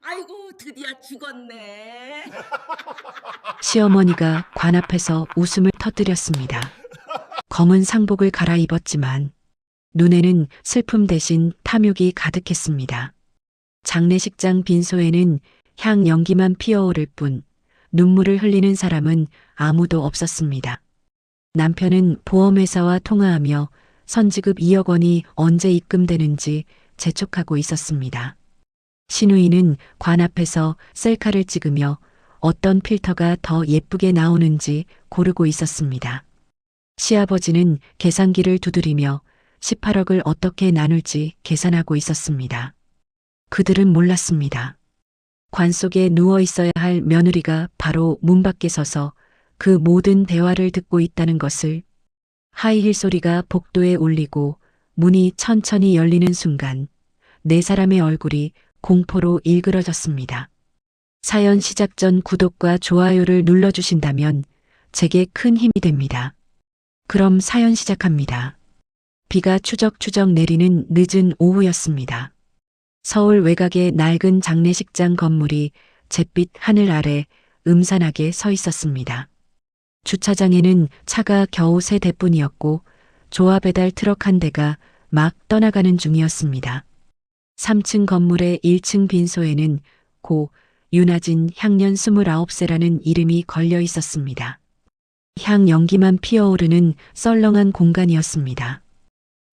아이고, 드디어 죽었네. 시어머니가 관 앞에서 웃음을 터뜨렸습니다. 검은 상복을 갈아입었지만 눈에는 슬픔 대신 탐욕이 가득했습니다. 장례식장 빈소에는 향 연기만 피어오를 뿐 눈물을 흘리는 사람은 아무도 없었습니다. 남편은 보험회사와 통화하며 선지급 2억 원이 언제 입금되는지 재촉하고 있었습니다. 신우이는 관 앞에서 셀카를 찍으며 어떤 필터가 더 예쁘게 나오는지 고르고 있었습니다. 시아버지는 계산기를 두드리며 18억을 어떻게 나눌지 계산하고 있었습니다. 그들은 몰랐습니다. 관 속에 누워 있어야 할 며느리가 바로 문 밖에 서서 그 모든 대화를 듣고 있다는 것을. 하이힐 소리가 복도에 울리고 문이 천천히 열리는 순간 네 사람의 얼굴이 공포로 일그러졌습니다. 사연 시작 전 구독과 좋아요를 눌러주신다면 제게 큰 힘이 됩니다. 그럼 사연 시작합니다. 비가 추적추적 내리는 늦은 오후였습니다. 서울 외곽의 낡은 장례식장 건물이 잿빛 하늘 아래 음산하게 서 있었습니다. 주차장에는 차가 겨우 3대뿐이었고 조화 배달 트럭 한 대가 막 떠나가는 중이었습니다. 3층 건물의 1층 빈소에는 고 윤아진 향년 29세라는 이름이 걸려 있었습니다. 향 연기만 피어오르는 썰렁한 공간이었습니다.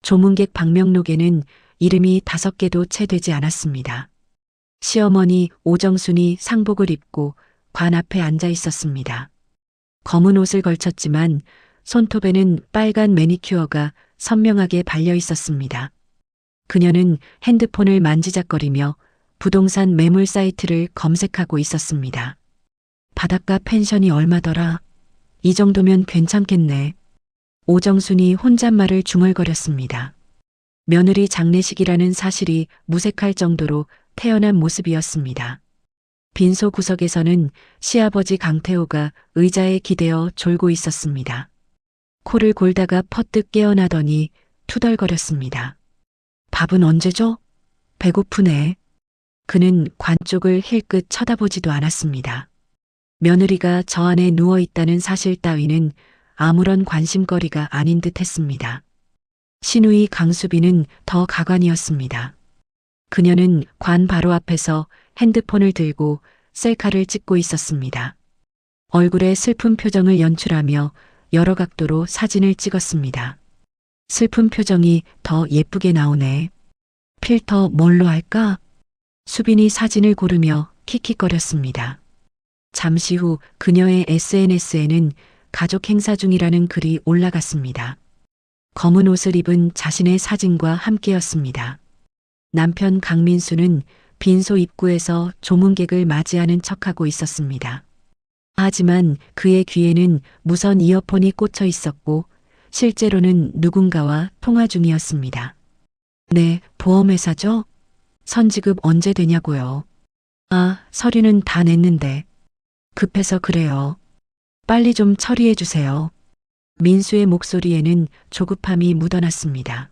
조문객 방명록에는 이름이 5개도 채 되지 않았습니다. 시어머니 오정순이 상복을 입고 관 앞에 앉아 있었습니다. 검은 옷을 걸쳤지만 손톱에는 빨간 매니큐어가 선명하게 발려 있었습니다. 그녀는 핸드폰을 만지작거리며 부동산 매물 사이트를 검색하고 있었습니다. 바닷가 펜션이 얼마더라? 이 정도면 괜찮겠네. 오정순이 혼잣말을 중얼거렸습니다. 며느리 장례식이라는 사실이 무색할 정도로 태연한 모습이었습니다. 빈소 구석에서는 시아버지 강태호가 의자에 기대어 졸고 있었습니다. 코를 골다가 퍼뜩 깨어나더니 투덜거렸습니다. 밥은 언제 줘? 배고프네. 그는 관 쪽을 힐끗 쳐다보지도 않았습니다. 며느리가 저 안에 누워 있다는 사실 따위는 아무런 관심거리가 아닌 듯 했습니다. 신우이 강수빈은 더 가관이었습니다. 그녀는 관 바로 앞에서 핸드폰을 들고 셀카를 찍고 있었습니다. 얼굴에 슬픈 표정을 연출하며 여러 각도로 사진을 찍었습니다. 슬픈 표정이 더 예쁘게 나오네. 필터 뭘로 할까? 수빈이 사진을 고르며 킥킥거렸습니다. 잠시 후 그녀의 SNS에는 가족 행사 중이라는 글이 올라갔습니다. 검은 옷을 입은 자신의 사진과 함께였습니다. 남편 강민수는 빈소 입구에서 조문객을 맞이하는 척하고 있었습니다. 하지만 그의 귀에는 무선 이어폰이 꽂혀 있었고 실제로는 누군가와 통화 중이었습니다. 네, 보험회사죠? 선지급 언제 되냐고요. 아, 서류는 다 냈는데. 급해서 그래요. 빨리 좀 처리해 주세요. 민수의 목소리에는 조급함이 묻어났습니다.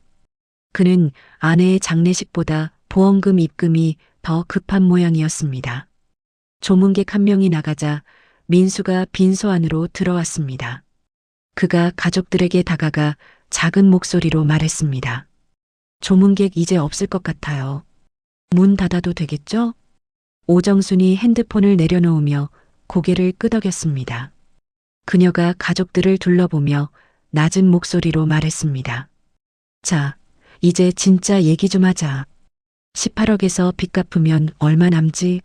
그는 아내의 장례식보다 보험금 입금이 더 급한 모양이었습니다. 조문객 한 명이 나가자 민수가 빈소 안으로 들어왔습니다. 그가 가족들에게 다가가 작은 목소리로 말했습니다. 조문객 이제 없을 것 같아요. 문 닫아도 되겠죠? 오정순이 핸드폰을 내려놓으며 고개를 끄덕였습니다. 그녀가 가족들을 둘러보며 낮은 목소리로 말했습니다. 자, 이제 진짜 얘기 좀 하자. 18억에서 빚 갚으면 얼마 남지?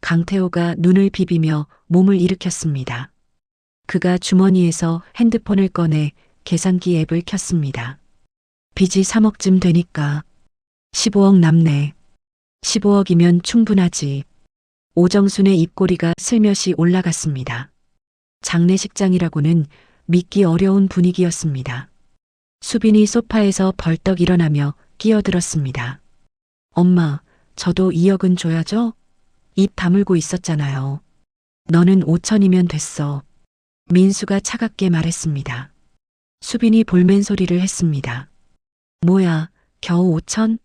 강태호가 눈을 비비며 몸을 일으켰습니다. 그가 주머니에서 핸드폰을 꺼내 계산기 앱을 켰습니다. 빚이 3억쯤 되니까 15억 남네. 15억이면 충분하지. 오정순의 입꼬리가 슬며시 올라갔습니다. 장례식장이라고는 믿기 어려운 분위기였습니다. 수빈이 소파에서 벌떡 일어나며 끼어들었습니다. 엄마, 저도 2억은 줘야죠? 입 다물고 있었잖아요. 너는 5천이면 됐어. 민수가 차갑게 말했습니다. 수빈이 볼멘 소리를 했습니다. 뭐야, 겨우 5천?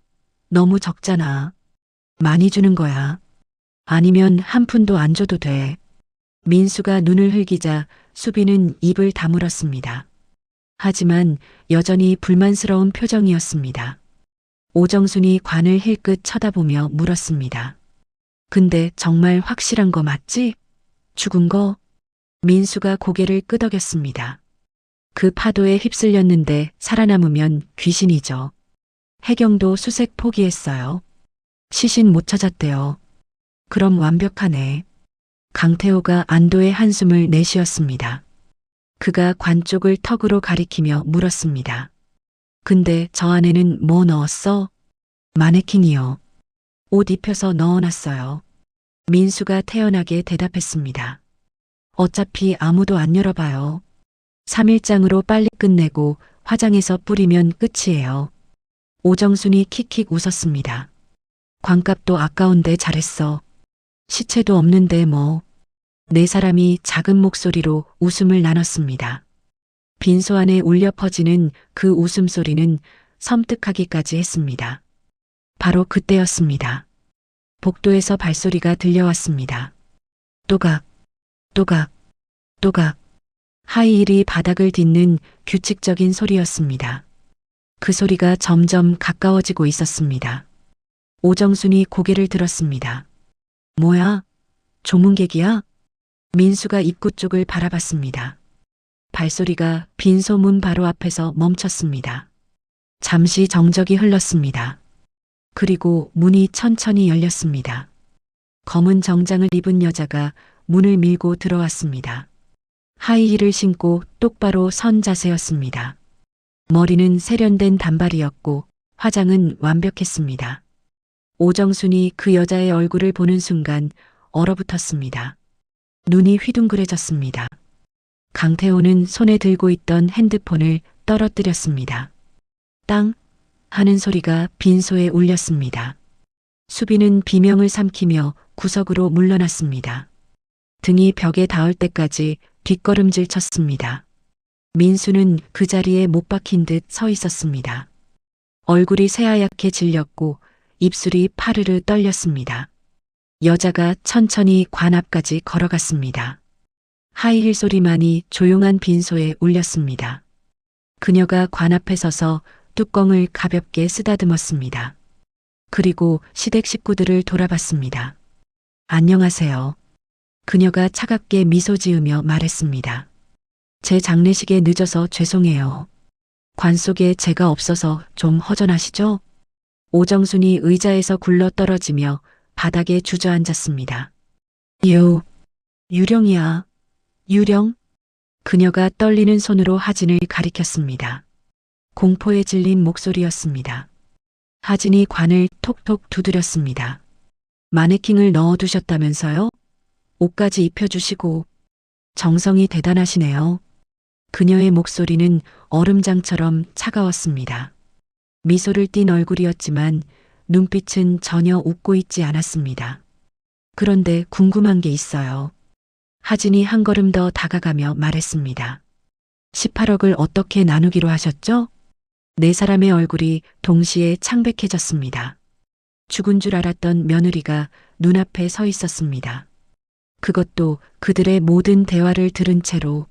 너무 적잖아. 많이 주는 거야. 아니면 한 푼도 안 줘도 돼. 민수가 눈을 흘기자 수빈은 입을 다물었습니다. 하지만 여전히 불만스러운 표정이었습니다. 오정순이 관을 힐끗 쳐다보며 물었습니다. 근데 정말 확실한 거 맞지? 죽은 거? 민수가 고개를 끄덕였습니다. 그 파도에 휩쓸렸는데 살아남으면 귀신이죠. 해경도 수색 포기했어요. 시신 못 찾았대요. 그럼 완벽하네. 강태호가 안도의 한숨을 내쉬었습니다. 그가 관 쪽을 턱으로 가리키며 물었습니다. 근데 저 안에는 뭐 넣었어? 마네킹이요. 옷 입혀서 넣어놨어요. 민수가 태연하게 대답했습니다. 어차피 아무도 안 열어봐요. 3일장으로 빨리 끝내고 화장해서 뿌리면 끝이에요. 오정순이 킥킥 웃었습니다. 관값도 아까운데 잘했어. 시체도 없는데 뭐. 네 사람이 작은 목소리로 웃음을 나눴습니다. 빈소 안에 울려 퍼지는 그 웃음소리는 섬뜩하기까지 했습니다. 바로 그때였습니다. 복도에서 발소리가 들려왔습니다. 또각, 또각, 또각. 하이힐이 바닥을 딛는 규칙적인 소리였습니다. 그 소리가 점점 가까워지고 있었습니다. 오정순이 고개를 들었습니다. 뭐야? 조문객이야? 민수가 입구 쪽을 바라봤습니다. 발소리가 빈소문 바로 앞에서 멈췄습니다. 잠시 정적이 흘렀습니다. 그리고 문이 천천히 열렸습니다. 검은 정장을 입은 여자가 문을 밀고 들어왔습니다. 하이힐을 신고 똑바로 선 자세였습니다. 머리는 세련된 단발이었고 화장은 완벽했습니다. 오정순이 그 여자의 얼굴을 보는 순간 얼어붙었습니다. 눈이 휘둥그레졌습니다. 강태호는 손에 들고 있던 핸드폰을 떨어뜨렸습니다. 땅 하는 소리가 빈소에 울렸습니다. 수빈은 비명을 삼키며 구석으로 물러났습니다. 등이 벽에 닿을 때까지 뒷걸음질 쳤습니다. 민수는 그 자리에 못 박힌 듯 서 있었습니다. 얼굴이 새하얗게 질렸고 입술이 파르르 떨렸습니다. 여자가 천천히 관 앞까지 걸어갔습니다. 하이힐 소리만이 조용한 빈소에 울렸습니다. 그녀가 관 앞에 서서 뚜껑을 가볍게 쓰다듬었습니다. 그리고 시댁 식구들을 돌아봤습니다. 안녕하세요. 그녀가 차갑게 미소 지으며 말했습니다. 제 장례식에 늦어서 죄송해요. 관 속에 제가 없어서 좀 허전하시죠? 오정순이 의자에서 굴러 떨어지며 바닥에 주저앉았습니다. 유령이야. 유령? 그녀가 떨리는 손으로 하진을 가리켰습니다. 공포에 질린 목소리였습니다. 하진이 관을 톡톡 두드렸습니다. 마네킹을 넣어두셨다면서요? 옷까지 입혀주시고 정성이 대단하시네요. 그녀의 목소리는 얼음장처럼 차가웠습니다. 미소를 띤 얼굴이었지만 눈빛은 전혀 웃고 있지 않았습니다. 그런데 궁금한 게 있어요. 하진이 한 걸음 더 다가가며 말했습니다. 18억을 어떻게 나누기로 하셨죠? 네 사람의 얼굴이 동시에 창백해졌습니다. 죽은 줄 알았던 며느리가 눈앞에 서 있었습니다. 그것도 그들의 모든 대화를 들은 채로.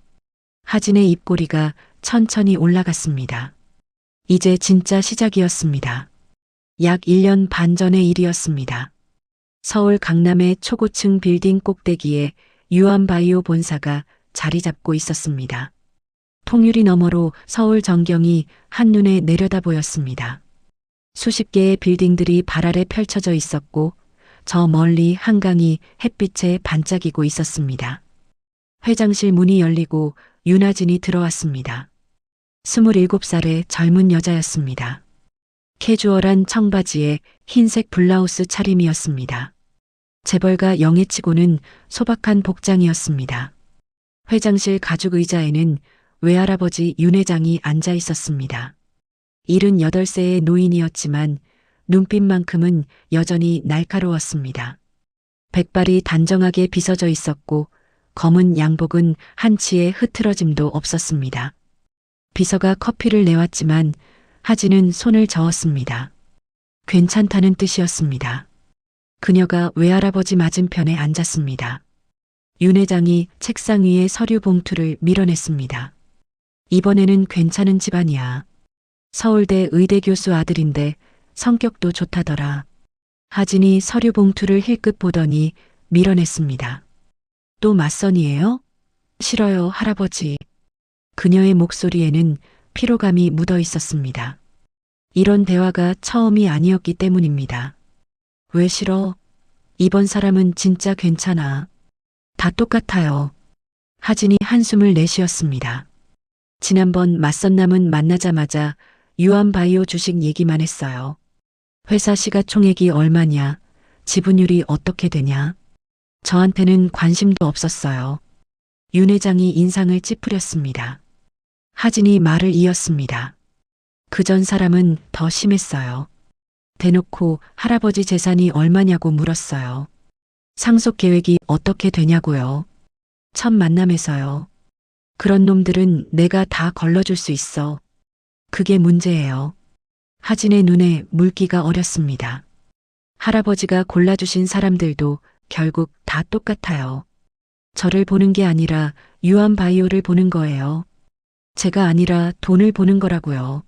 하진의 입꼬리가 천천히 올라갔습니다. 이제 진짜 시작이었습니다. 약 1년 반 전의 일이었습니다. 서울 강남의 초고층 빌딩 꼭대기에 유암바이오 본사가 자리 잡고 있었습니다. 통유리 너머로 서울 전경이 한눈에 내려다 보였습니다. 수십 개의 빌딩들이 발 아래 펼쳐져 있었고 저 멀리 한강이 햇빛에 반짝이고 있었습니다. 회장실 문이 열리고 윤하진이 들어왔습니다. 27살의 젊은 여자였습니다. 캐주얼한 청바지에 흰색 블라우스 차림이었습니다. 재벌가 영애치고는 소박한 복장이었습니다. 회장실 가죽 의자에는 외할아버지 윤 회장이 앉아 있었습니다. 78세의 노인이었지만 눈빛만큼은 여전히 날카로웠습니다. 백발이 단정하게 빗어져 있었고 검은 양복은 한치의 흐트러짐도 없었습니다. 비서가 커피를 내왔지만 하진은 손을 저었습니다. 괜찮다는 뜻이었습니다. 그녀가 외할아버지 맞은편에 앉았습니다. 윤 회장이 책상 위에 서류 봉투를 밀어냈습니다. 이번에는 괜찮은 집안이야. 서울대 의대 교수 아들인데 성격도 좋다더라. 하진이 서류 봉투를 힐끗 보더니 밀어냈습니다. 또 맞선이에요? 싫어요, 할아버지. 그녀의 목소리에는 피로감이 묻어 있었습니다. 이런 대화가 처음이 아니었기 때문입니다. 왜 싫어? 이번 사람은 진짜 괜찮아. 다 똑같아요. 하진이 한숨을 내쉬었습니다. 지난번 맞선남은 만나자마자 유한바이오 주식 얘기만 했어요. 회사 시가총액이 얼마냐, 지분율이 어떻게 되냐. 저한테는 관심도 없었어요. 윤 회장이 인상을 찌푸렸습니다. 하진이 말을 이었습니다. 그 전 사람은 더 심했어요. 대놓고 할아버지 재산이 얼마냐고 물었어요. 상속 계획이 어떻게 되냐고요. 첫 만남에서요. 그런 놈들은 내가 다 걸러줄 수 있어. 그게 문제예요. 하진의 눈에 물기가 어렸습니다. 할아버지가 골라주신 사람들도 결국 다 똑같아요. 저를 보는 게 아니라 유한바이오를 보는 거예요. 제가 아니라 돈을 보는 거라고요.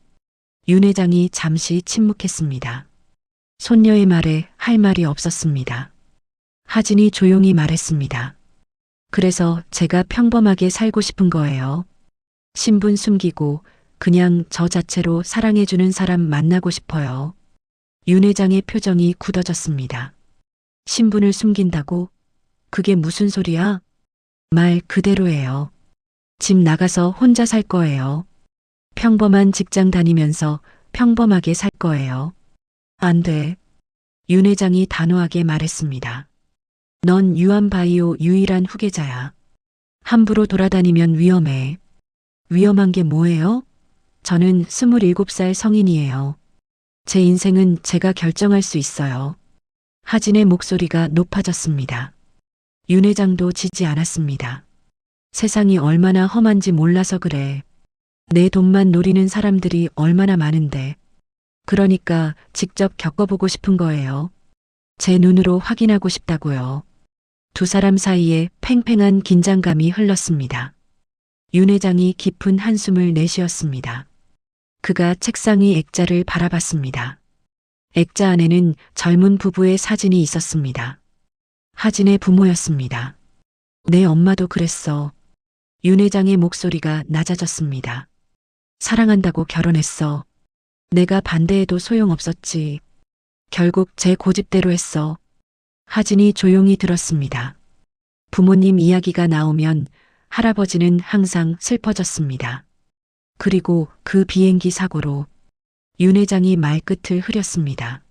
윤 회장이 잠시 침묵했습니다. 손녀의 말에 할 말이 없었습니다. 하진이 조용히 말했습니다. 그래서 제가 평범하게 살고 싶은 거예요. 신분 숨기고 그냥 저 자체로 사랑해주는 사람 만나고 싶어요. 윤 회장의 표정이 굳어졌습니다. 신분을 숨긴다고? 그게 무슨 소리야? 말 그대로예요. 집 나가서 혼자 살 거예요. 평범한 직장 다니면서 평범하게 살 거예요. 안 돼. 윤 회장이 단호하게 말했습니다. 넌 유한바이오 유일한 후계자야. 함부로 돌아다니면 위험해. 위험한 게 뭐예요? 저는 27살 성인이에요. 제 인생은 제가 결정할 수 있어요. 하진의 목소리가 높아졌습니다. 윤 회장도 지지 않았습니다. 세상이 얼마나 험한지 몰라서 그래. 내 돈만 노리는 사람들이 얼마나 많은데. 그러니까 직접 겪어보고 싶은 거예요. 제 눈으로 확인하고 싶다고요. 두 사람 사이에 팽팽한 긴장감이 흘렀습니다. 윤 회장이 깊은 한숨을 내쉬었습니다. 그가 책상 위 액자를 바라봤습니다. 액자 안에는 젊은 부부의 사진이 있었습니다. 하진의 부모였습니다. 내 엄마도 그랬어. 윤 회장의 목소리가 낮아졌습니다. 사랑한다고 결혼했어. 내가 반대해도 소용없었지. 결국 제 고집대로 했어. 하진이 조용히 들었습니다. 부모님 이야기가 나오면 할아버지는 항상 슬퍼졌습니다. 그리고 그 비행기 사고로 윤 회장이 말끝을 흐렸습니다.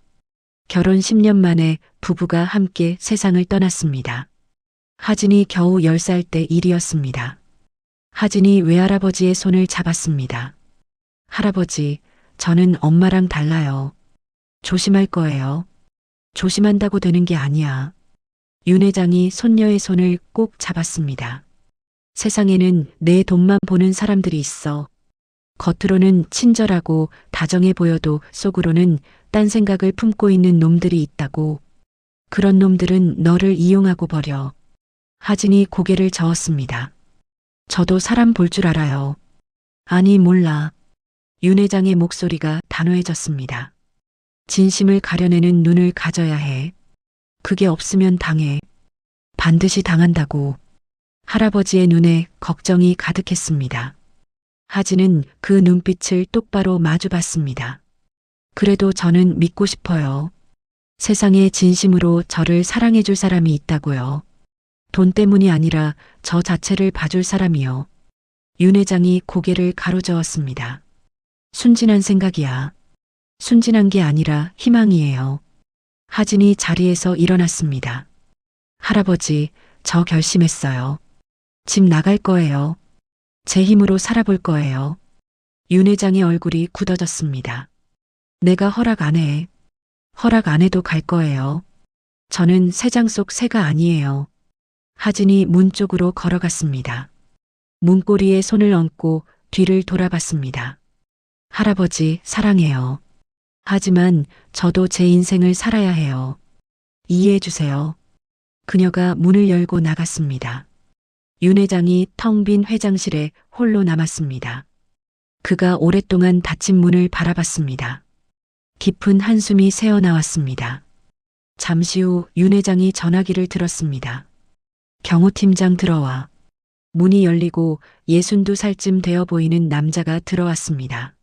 결혼 10년 만에 부부가 함께 세상을 떠났습니다. 하진이 겨우 10살 때 일이었습니다. 하진이 외할아버지의 손을 잡았습니다. 할아버지, 저는 엄마랑 달라요. 조심할 거예요. 조심한다고 되는 게 아니야. 윤 회장이 손녀의 손을 꼭 잡았습니다. 세상에는 내 돈만 보는 사람들이 있어. 겉으로는 친절하고 다정해 보여도 속으로는 딴 생각을 품고 있는 놈들이 있다고. 그런 놈들은 너를 이용하고 버려. 하진이 고개를 저었습니다. 저도 사람 볼 줄 알아요. 아니, 몰라. 윤 회장의 목소리가 단호해졌습니다. 진심을 가려내는 눈을 가져야 해. 그게 없으면 당해. 반드시 당한다고. 할아버지의 눈에 걱정이 가득했습니다. 하진은 그 눈빛을 똑바로 마주봤습니다. 그래도 저는 믿고 싶어요. 세상에 진심으로 저를 사랑해줄 사람이 있다고요. 돈 때문이 아니라 저 자체를 봐줄 사람이요. 윤 회장이 고개를 가로저었습니다. 순진한 생각이야. 순진한 게 아니라 희망이에요. 하진이 자리에서 일어났습니다. 할아버지, 저 결심했어요. 집 나갈 거예요. 제 힘으로 살아볼 거예요. 윤 회장의 얼굴이 굳어졌습니다. 내가 허락 안 해. 허락 안 해도 갈 거예요. 저는 새장 속 새가 아니에요. 하진이 문 쪽으로 걸어갔습니다. 문고리에 손을 얹고 뒤를 돌아봤습니다. 할아버지, 사랑해요. 하지만 저도 제 인생을 살아야 해요. 이해해 주세요. 그녀가 문을 열고 나갔습니다. 윤 회장이 텅 빈 회장실에 홀로 남았습니다. 그가 오랫동안 닫힌 문을 바라봤습니다. 깊은 한숨이 새어나왔습니다. 잠시 후 윤 회장이 전화기를 들었습니다. 경호팀장 들어와. 문이 열리고 62살쯤 되어 보이는 남자가 들어왔습니다.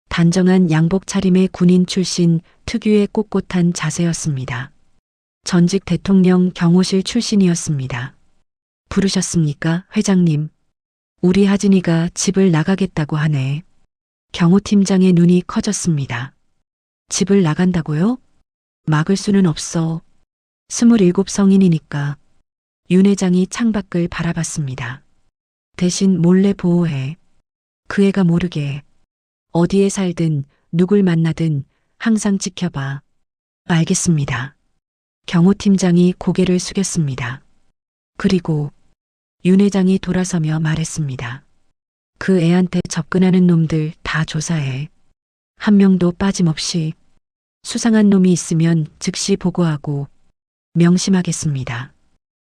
단정한 양복 차림의 군인 출신, 특유의 꼿꼿한 자세였습니다. 전직 대통령 경호실 출신이었습니다. 부르셨습니까, 회장님? 우리 하진이가 집을 나가겠다고 하네. 경호팀장의 눈이 커졌습니다. 집을 나간다고요? 막을 수는 없어. 27 성인이니까. 윤 회장이 창밖을 바라봤습니다. 대신 몰래 보호해. 그 애가 모르게. 어디에 살든 누굴 만나든 항상 지켜봐. 알겠습니다. 경호팀장이 고개를 숙였습니다. 그리고 윤 회장이 돌아서며 말했습니다. 그 애한테 접근하는 놈들 다 조사해. 한 명도 빠짐없이. 수상한 놈이 있으면 즉시 보고하고 명심하겠습니다.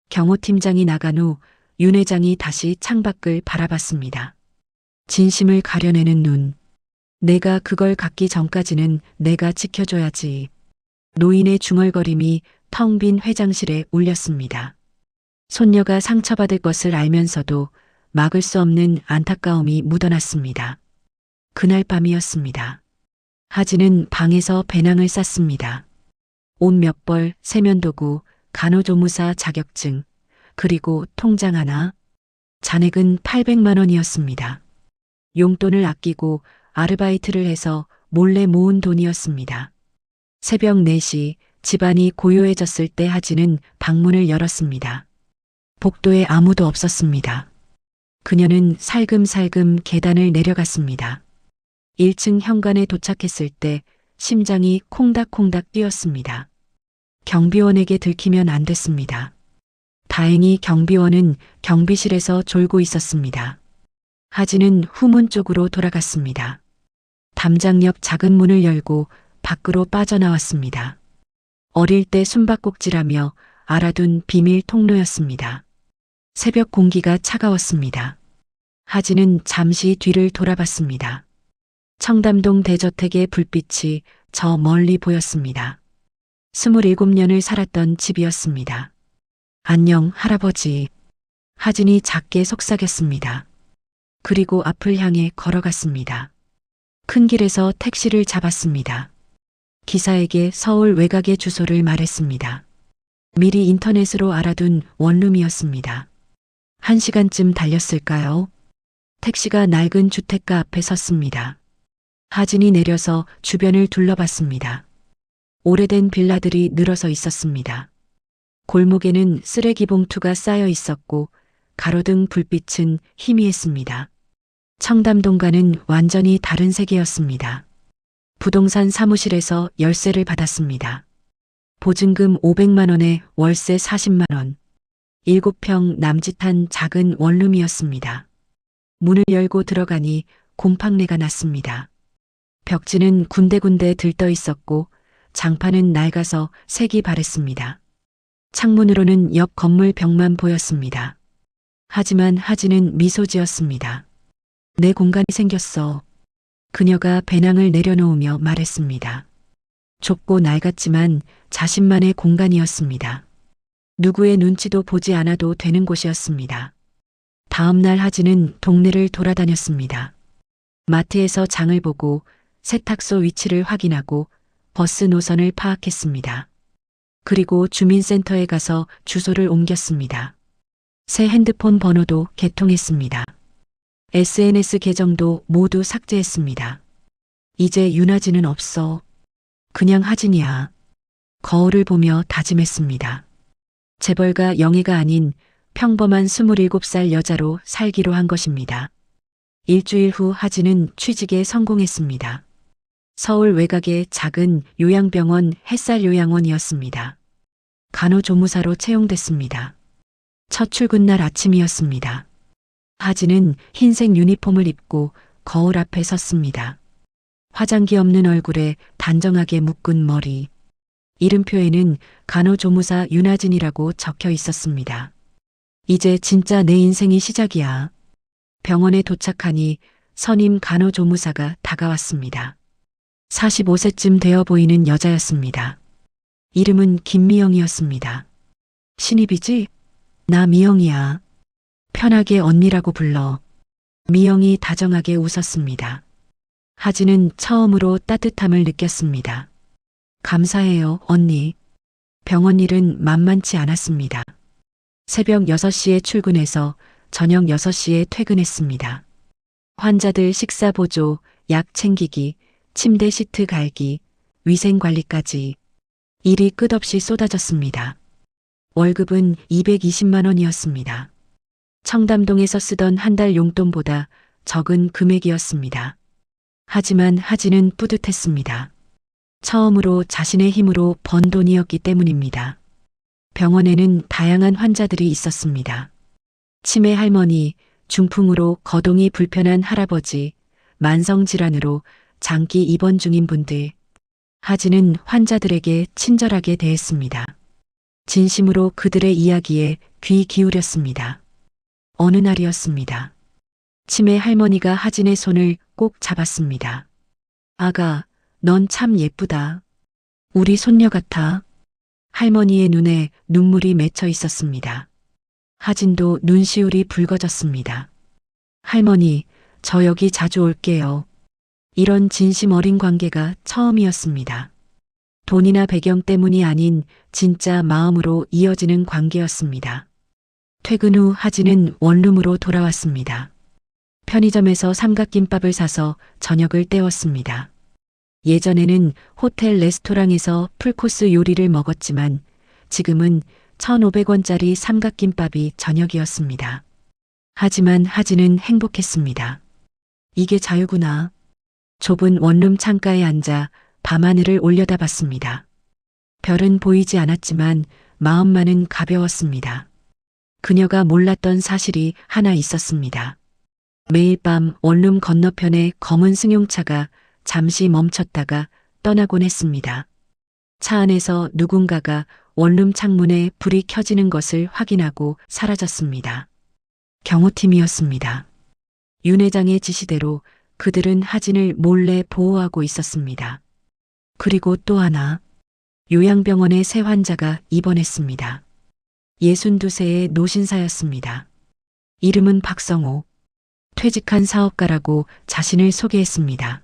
경호팀장이 나간 후 윤 회장이 다시 창밖을 바라봤습니다. 진심을 가려내는 눈. 내가 그걸 갖기 전까지는 내가 지켜줘야지. 노인의 중얼거림이 텅 빈 회장실에 울렸습니다. 손녀가 상처받을 것을 알면서도 막을 수 없는 안타까움이 묻어났습니다. 그날 밤이었습니다. 하진은 방에서 배낭을 쌌습니다. 옷 몇 벌, 세면도구, 간호조무사 자격증, 그리고 통장 하나. 잔액은 800만 원이었습니다. 용돈을 아끼고 아르바이트를 해서 몰래 모은 돈이었습니다. 새벽 4시 집안이 고요해졌을 때 하진은 방문을 열었습니다. 복도에 아무도 없었습니다. 그녀는 살금살금 계단을 내려갔습니다. 1층 현관에 도착했을 때 심장이 콩닥콩닥 뛰었습니다. 경비원에게 들키면 안 됐습니다. 다행히 경비원은 경비실에서 졸고 있었습니다. 하진은 후문 쪽으로 돌아갔습니다. 담장 옆 작은 문을 열고 밖으로 빠져나왔습니다. 어릴 때 숨바꼭질하며 알아둔 비밀 통로였습니다. 새벽 공기가 차가웠습니다. 하진은 잠시 뒤를 돌아봤습니다. 청담동 대저택의 불빛이 저 멀리 보였습니다. 27년을 살았던 집이었습니다. 안녕, 할아버지. 하진이 작게 속삭였습니다. 그리고 앞을 향해 걸어갔습니다. 큰 길에서 택시를 잡았습니다. 기사에게 서울 외곽의 주소를 말했습니다. 미리 인터넷으로 알아둔 원룸이었습니다. 1시간쯤 달렸을까요? 택시가 낡은 주택가 앞에 섰습니다. 하진이 내려서 주변을 둘러봤습니다. 오래된 빌라들이 늘어서 있었습니다. 골목에는 쓰레기 봉투가 쌓여 있었고 가로등 불빛은 희미했습니다. 청담동과는 완전히 다른 세계였습니다. 부동산 사무실에서 열쇠를 받았습니다. 보증금 500만 원에 월세 40만 원. 7평 남짓한 작은 원룸이었습니다. 문을 열고 들어가니 곰팡내가 났습니다. 벽지는 군데군데 들떠 있었고 장판은 낡아서 색이 바랬습니다. 창문으로는 옆 건물 벽만 보였습니다. 하지만 하진은 미소 지었습니다. 내 공간이 생겼어. 그녀가 배낭을 내려놓으며 말했습니다. 좁고 낡았지만 자신만의 공간이었습니다. 누구의 눈치도 보지 않아도 되는 곳이었습니다. 다음 날 하진은 동네를 돌아다녔습니다. 마트에서 장을 보고 세탁소 위치를 확인하고 버스 노선을 파악했습니다. 그리고 주민센터에 가서 주소를 옮겼습니다. 새 핸드폰 번호도 개통했습니다. SNS 계정도 모두 삭제했습니다. 이제 윤하진은 없어. 그냥 하진이야. 거울을 보며 다짐했습니다. 재벌가 영예가 아닌 평범한 27살 여자로 살기로 한 것입니다. 일주일 후 하진은 취직에 성공했습니다. 서울 외곽의 작은 요양병원 햇살요양원이었습니다. 간호조무사로 채용됐습니다. 첫 출근날 아침이었습니다. 하진은 흰색 유니폼을 입고 거울 앞에 섰습니다. 화장기 없는 얼굴에 단정하게 묶은 머리, 이름표에는 간호조무사 윤아진이라고 적혀 있었습니다. 이제 진짜 내 인생이 시작이야. 병원에 도착하니 선임 간호조무사가 다가왔습니다. 45세쯤 되어 보이는 여자였습니다. 이름은 김미영이었습니다. 신입이지? 나 미영이야. 편하게 언니라고 불러. 미영이 다정하게 웃었습니다. 하진은 처음으로 따뜻함을 느꼈습니다. 감사해요, 언니. 병원 일은 만만치 않았습니다. 새벽 6시에 출근해서 저녁 6시에 퇴근했습니다. 환자들 식사 보조, 약 챙기기, 침대 시트 갈기, 위생 관리까지 일이 끝없이 쏟아졌습니다. 월급은 220만 원이었습니다. 청담동에서 쓰던 한 달 용돈보다 적은 금액이었습니다. 하지만 하진은 뿌듯했습니다. 처음으로 자신의 힘으로 번 돈이었기 때문입니다. 병원에는 다양한 환자들이 있었습니다. 치매 할머니, 중풍으로 거동이 불편한 할아버지, 만성질환으로 장기 입원 중인 분들. 하진은 환자들에게 친절하게 대했습니다. 진심으로 그들의 이야기에 귀 기울였습니다. 어느 날이었습니다. 치매 할머니가 하진의 손을 꼭 잡았습니다. 아가, 넌 참 예쁘다. 우리 손녀 같아. 할머니의 눈에 눈물이 맺혀 있었습니다. 하진도 눈시울이 붉어졌습니다. 할머니, 저 여기 자주 올게요. 이런 진심 어린 관계가 처음이었습니다. 돈이나 배경 때문이 아닌 진짜 마음으로 이어지는 관계였습니다. 퇴근 후 하진은 원룸으로 돌아왔습니다. 편의점에서 삼각김밥을 사서 저녁을 때웠습니다. 예전에는 호텔 레스토랑에서 풀코스 요리를 먹었지만 지금은 1,500원짜리 삼각김밥이 저녁이었습니다. 하지만 하진은 행복했습니다. 이게 자유구나. 좁은 원룸 창가에 앉아 밤하늘을 올려다봤습니다. 별은 보이지 않았지만 마음만은 가벼웠습니다. 그녀가 몰랐던 사실이 하나 있었습니다. 매일 밤 원룸 건너편에 검은 승용차가 잠시 멈췄다가 떠나곤 했습니다. 차 안에서 누군가가 원룸 창문에 불이 켜지는 것을 확인하고 사라졌습니다. 경호팀이었습니다. 윤 회장의 지시대로 그들은 하진을 몰래 보호하고 있었습니다. 그리고 또 하나, 요양병원의 새 환자가 입원했습니다. 62세의 노신사였습니다. 이름은 박성호. 퇴직한 사업가라고 자신을 소개했습니다.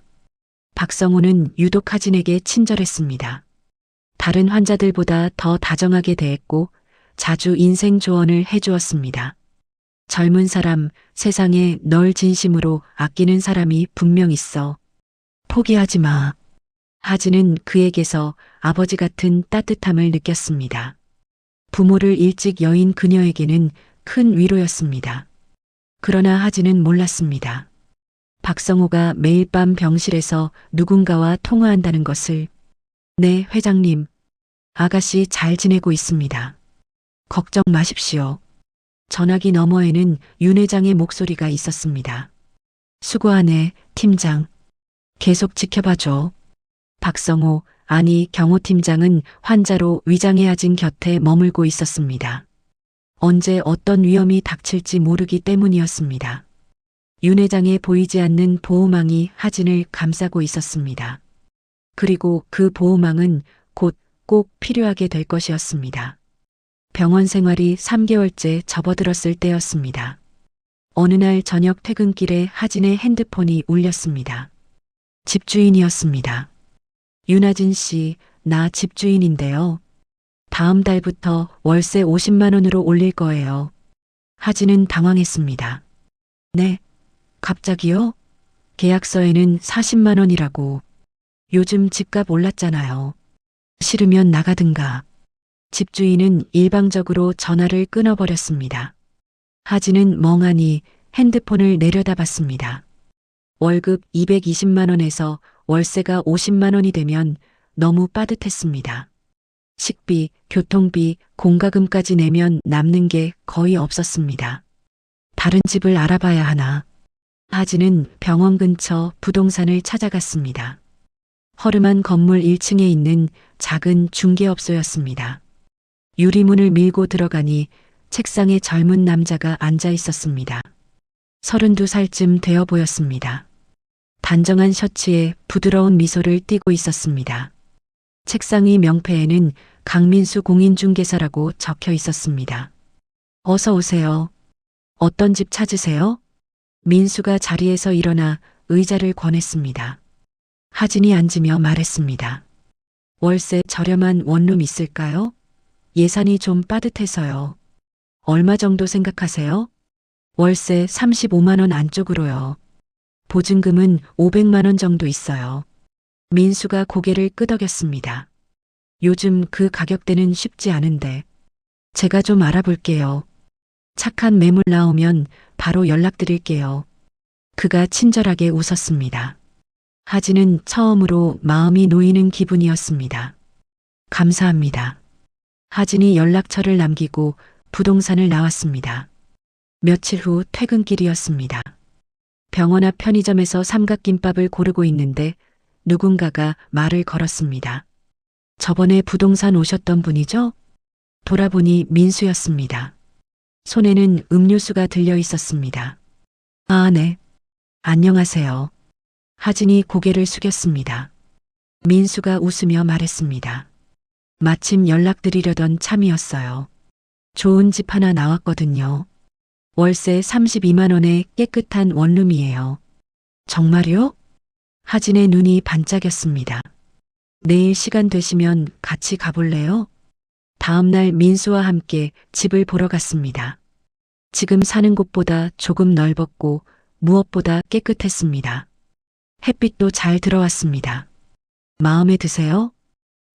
박성호는 유독 하진에게 친절했습니다. 다른 환자들보다 더 다정하게 대했고 자주 인생 조언을 해주었습니다. 젊은 사람, 세상에 널 진심으로 아끼는 사람이 분명 있어. 포기하지 마. 하진은 그에게서 아버지 같은 따뜻함을 느꼈습니다. 부모를 일찍 여인 그녀에게는 큰 위로였습니다. 그러나 하진은 몰랐습니다. 박성호가 매일 밤 병실에서 누군가와 통화한다는 것을. 네, 회장님. 아가씨 잘 지내고 있습니다. 걱정 마십시오. 전화기 너머에는 윤 회장의 목소리가 있었습니다. 수고하네, 팀장. 계속 지켜봐줘. 박성호, 아니 경호팀장은 환자로 위장해 하진 곁에 머물고 있었습니다. 언제 어떤 위험이 닥칠지 모르기 때문이었습니다. 윤 회장의 보이지 않는 보호망이 하진을 감싸고 있었습니다. 그리고 그 보호망은 곧 꼭 필요하게 될 것이었습니다. 병원 생활이 3개월째 접어들었을 때였습니다. 어느 날 저녁 퇴근길에 하진의 핸드폰이 울렸습니다. 집주인이었습니다. 윤하진 씨, 나 집주인인데요. 다음 달부터 월세 50만 원으로 올릴 거예요. 하진은 당황했습니다. 네? 갑자기요? 계약서에는 40만 원이라고. 요즘 집값 올랐잖아요. 싫으면 나가든가. 집주인은 일방적으로 전화를 끊어버렸습니다. 하진은 멍하니 핸드폰을 내려다봤습니다. 월급 220만 원에서 월세가 50만 원이 되면 너무 빠듯했습니다. 식비, 교통비, 공과금까지 내면 남는 게 거의 없었습니다. 다른 집을 알아봐야 하나. 하진은 병원 근처 부동산을 찾아갔습니다. 허름한 건물 1층에 있는 작은 중개업소였습니다. 유리문을 밀고 들어가니 책상에 젊은 남자가 앉아 있었습니다. 32살쯤 되어 보였습니다. 단정한 셔츠에 부드러운 미소를 띠고 있었습니다. 책상 위 명패에는 강민수 공인중개사라고 적혀 있었습니다. 어서 오세요. 어떤 집 찾으세요? 민수가 자리에서 일어나 의자를 권했습니다. 하진이 앉으며 말했습니다. 월세 저렴한 원룸 있을까요? 예산이 좀 빠듯해서요. 얼마 정도 생각하세요? 월세 35만 원 안쪽으로요. 보증금은 500만 원 정도 있어요. 민수가 고개를 끄덕였습니다. 요즘 그 가격대는 쉽지 않은데 제가 좀 알아볼게요. 착한 매물 나오면 바로 연락드릴게요. 그가 친절하게 웃었습니다. 하진은 처음으로 마음이 놓이는 기분이었습니다. 감사합니다. 하진이 연락처를 남기고 부동산을 나왔습니다. 며칠 후 퇴근길이었습니다. 병원 앞 편의점에서 삼각김밥을 고르고 있는데 누군가가 말을 걸었습니다. 저번에 부동산 오셨던 분이죠? 돌아보니 민수였습니다. 손에는 음료수가 들려 있었습니다. 아, 네. 안녕하세요. 하진이 고개를 숙였습니다. 민수가 웃으며 말했습니다. 마침 연락드리려던 참이었어요. 좋은 집 하나 나왔거든요. 월세 32만 원에 깨끗한 원룸이에요. 정말요? 하진의 눈이 반짝였습니다. 내일 시간 되시면 같이 가볼래요? 다음 날 민수와 함께 집을 보러 갔습니다. 지금 사는 곳보다 조금 넓었고 무엇보다 깨끗했습니다. 햇빛도 잘 들어왔습니다. 마음에 드세요?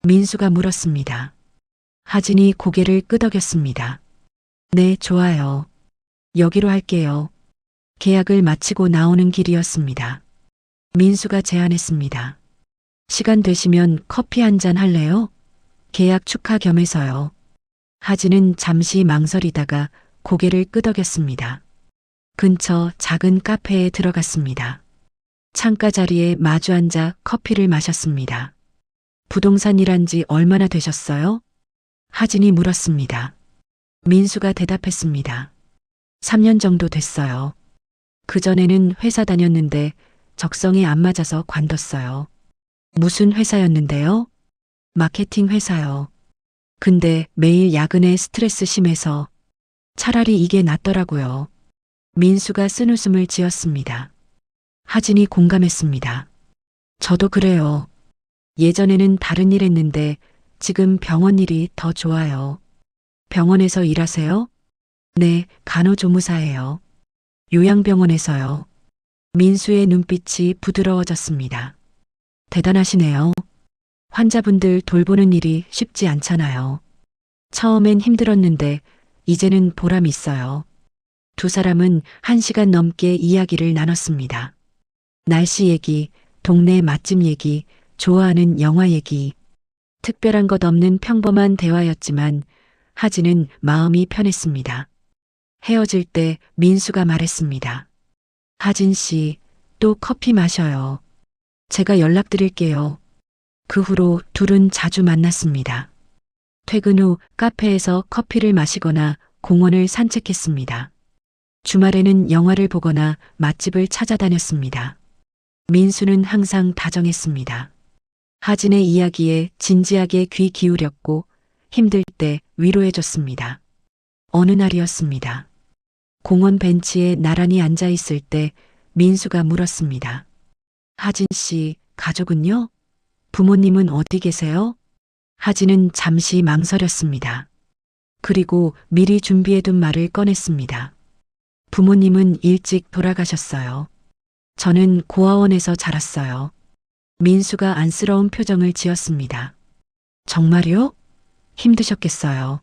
민수가 물었습니다. 하진이 고개를 끄덕였습니다. 네, 좋아요. 여기로 할게요. 계약을 마치고 나오는 길이었습니다. 민수가 제안했습니다. 시간 되시면 커피 한 잔 할래요? 계약 축하 겸해서요. 하진은 잠시 망설이다가 고개를 끄덕였습니다. 근처 작은 카페에 들어갔습니다. 창가 자리에 마주 앉아 커피를 마셨습니다. 부동산 일한 지 얼마나 되셨어요? 하진이 물었습니다. 민수가 대답했습니다. 3년 정도 됐어요. 그전에는 회사 다녔는데 적성에 안 맞아서 관뒀어요. 무슨 회사였는데요? 마케팅 회사요. 근데 매일 야근에 스트레스 심해서 차라리 이게 낫더라고요. 민수가 쓴웃음을 지었습니다. 하진이 공감했습니다. 저도 그래요. 예전에는 다른 일 했는데 지금 병원 일이 더 좋아요. 병원에서 일하세요? 네, 간호조무사예요. 요양병원에서요. 민수의 눈빛이 부드러워졌습니다. 대단하시네요. 환자분들 돌보는 일이 쉽지 않잖아요. 처음엔 힘들었는데 이제는 보람 있어요. 두 사람은 1시간 넘게 이야기를 나눴습니다. 날씨 얘기, 동네 맛집 얘기, 좋아하는 영화 얘기. 특별한 것 없는 평범한 대화였지만 하진은 마음이 편했습니다. 헤어질 때 민수가 말했습니다. 하진 씨, 또 커피 마셔요. 제가 연락드릴게요. 그 후로 둘은 자주 만났습니다. 퇴근 후 카페에서 커피를 마시거나 공원을 산책했습니다. 주말에는 영화를 보거나 맛집을 찾아다녔습니다. 민수는 항상 다정했습니다. 하진의 이야기에 진지하게 귀 기울였고 힘들 때 위로해줬습니다. 어느 날이었습니다. 공원 벤치에 나란히 앉아 있을 때 민수가 물었습니다. 하진 씨, 가족은요? 부모님은 어디 계세요? 하진은 잠시 망설였습니다. 그리고 미리 준비해둔 말을 꺼냈습니다. 부모님은 일찍 돌아가셨어요. 저는 고아원에서 자랐어요. 민수가 안쓰러운 표정을 지었습니다. 정말요? 힘드셨겠어요.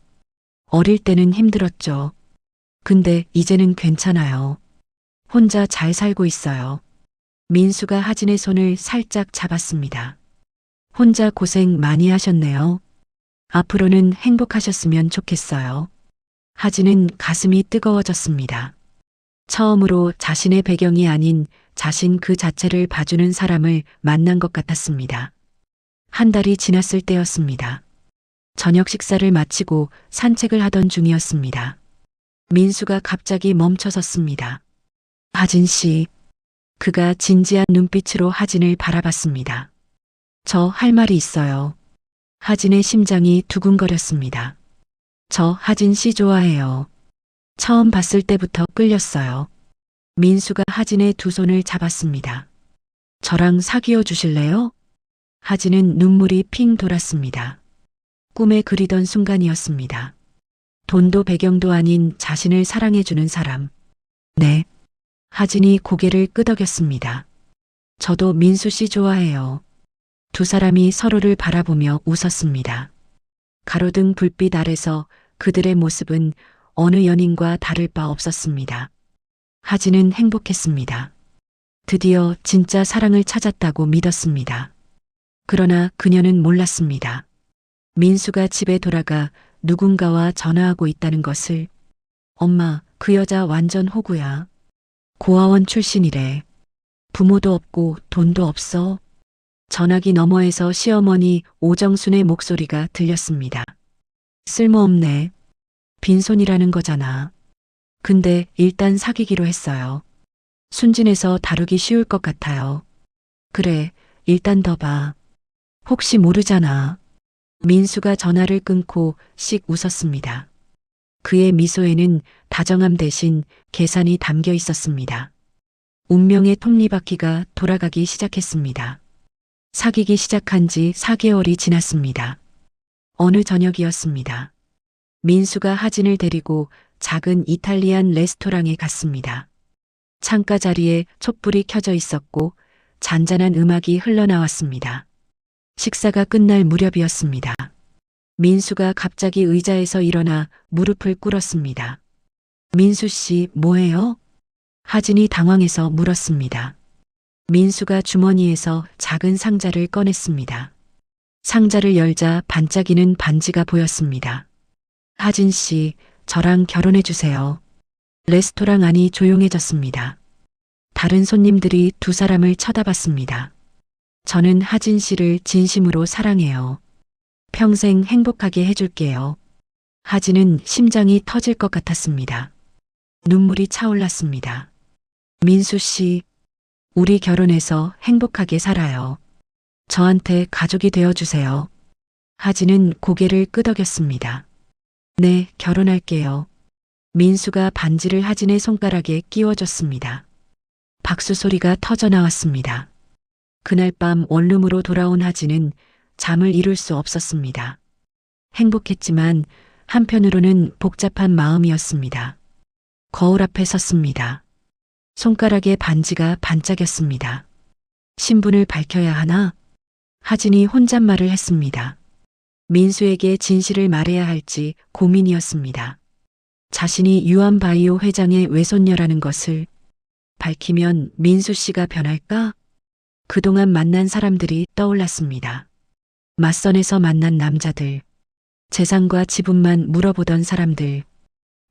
어릴 때는 힘들었죠. 근데 이제는 괜찮아요. 혼자 잘 살고 있어요. 민수가 하진의 손을 살짝 잡았습니다. 혼자 고생 많이 하셨네요. 앞으로는 행복하셨으면 좋겠어요. 하진은 가슴이 뜨거워졌습니다. 처음으로 자신의 배경이 아닌 자신 그 자체를 봐주는 사람을 만난 것 같았습니다. 한 달이 지났을 때였습니다. 저녁 식사를 마치고 산책을 하던 중이었습니다. 민수가 갑자기 멈춰섰습니다. 하진 씨. 그가 진지한 눈빛으로 하진을 바라봤습니다. 저 할 말이 있어요. 하진의 심장이 두근거렸습니다. 저 하진 씨 좋아해요. 처음 봤을 때부터 끌렸어요. 민수가 하진의 두 손을 잡았습니다. 저랑 사귀어 주실래요? 하진은 눈물이 핑 돌았습니다. 꿈에 그리던 순간이었습니다. 돈도 배경도 아닌 자신을 사랑해주는 사람. 네. 하진이 고개를 끄덕였습니다. 저도 민수 씨 좋아해요. 두 사람이 서로를 바라보며 웃었습니다. 가로등 불빛 아래서 그들의 모습은 어느 연인과 다를 바 없었습니다. 하진은 행복했습니다. 드디어 진짜 사랑을 찾았다고 믿었습니다. 그러나 그녀는 몰랐습니다. 민수가 집에 돌아가 누군가와 전화하고 있다는 것을. 엄마, 그 여자 완전 호구야. 고아원 출신이래. 부모도 없고 돈도 없어. 전화기 너머에서 시어머니 오정순의 목소리가 들렸습니다. 쓸모없네. 빈손이라는 거잖아. 근데 일단 사귀기로 했어요. 순진해서 다루기 쉬울 것 같아요. 그래, 일단 더 봐. 혹시 모르잖아. 민수가 전화를 끊고 씩 웃었습니다. 그의 미소에는 다정함 대신 계산이 담겨 있었습니다. 운명의 톱니바퀴가 돌아가기 시작했습니다. 사귀기 시작한 지 4개월이 지났습니다. 어느 저녁이었습니다. 민수가 하진을 데리고 작은 이탈리안 레스토랑에 갔습니다. 창가 자리에 촛불이 켜져 있었고 잔잔한 음악이 흘러나왔습니다. 식사가 끝날 무렵이었습니다. 민수가 갑자기 의자에서 일어나 무릎을 꿇었습니다. 민수 씨, 뭐해요? 하진이 당황해서 물었습니다. 민수가 주머니에서 작은 상자를 꺼냈습니다. 상자를 열자 반짝이는 반지가 보였습니다. 하진 씨, 저랑 결혼해 주세요. 레스토랑 안이 조용해졌습니다. 다른 손님들이 두 사람을 쳐다봤습니다. 저는 하진 씨를 진심으로 사랑해요. 평생 행복하게 해줄게요. 하진은 심장이 터질 것 같았습니다. 눈물이 차올랐습니다. 민수 씨, 우리 결혼해서 행복하게 살아요. 저한테 가족이 되어주세요. 하진은 고개를 끄덕였습니다. 네, 결혼할게요. 민수가 반지를 하진의 손가락에 끼워줬습니다. 박수 소리가 터져 나왔습니다. 그날 밤 원룸으로 돌아온 하진은 잠을 이룰 수 없었습니다. 행복했지만 한편으로는 복잡한 마음이었습니다. 거울 앞에 섰습니다. 손가락에 반지가 반짝였습니다. 신분을 밝혀야 하나? 하진이 혼잣말을 했습니다. 민수에게 진실을 말해야 할지 고민이었습니다. 자신이 유한바이오 회장의 외손녀라는 것을 밝히면 민수 씨가 변할까? 그동안 만난 사람들이 떠올랐습니다. 맞선에서 만난 남자들, 재산과 지분만 물어보던 사람들,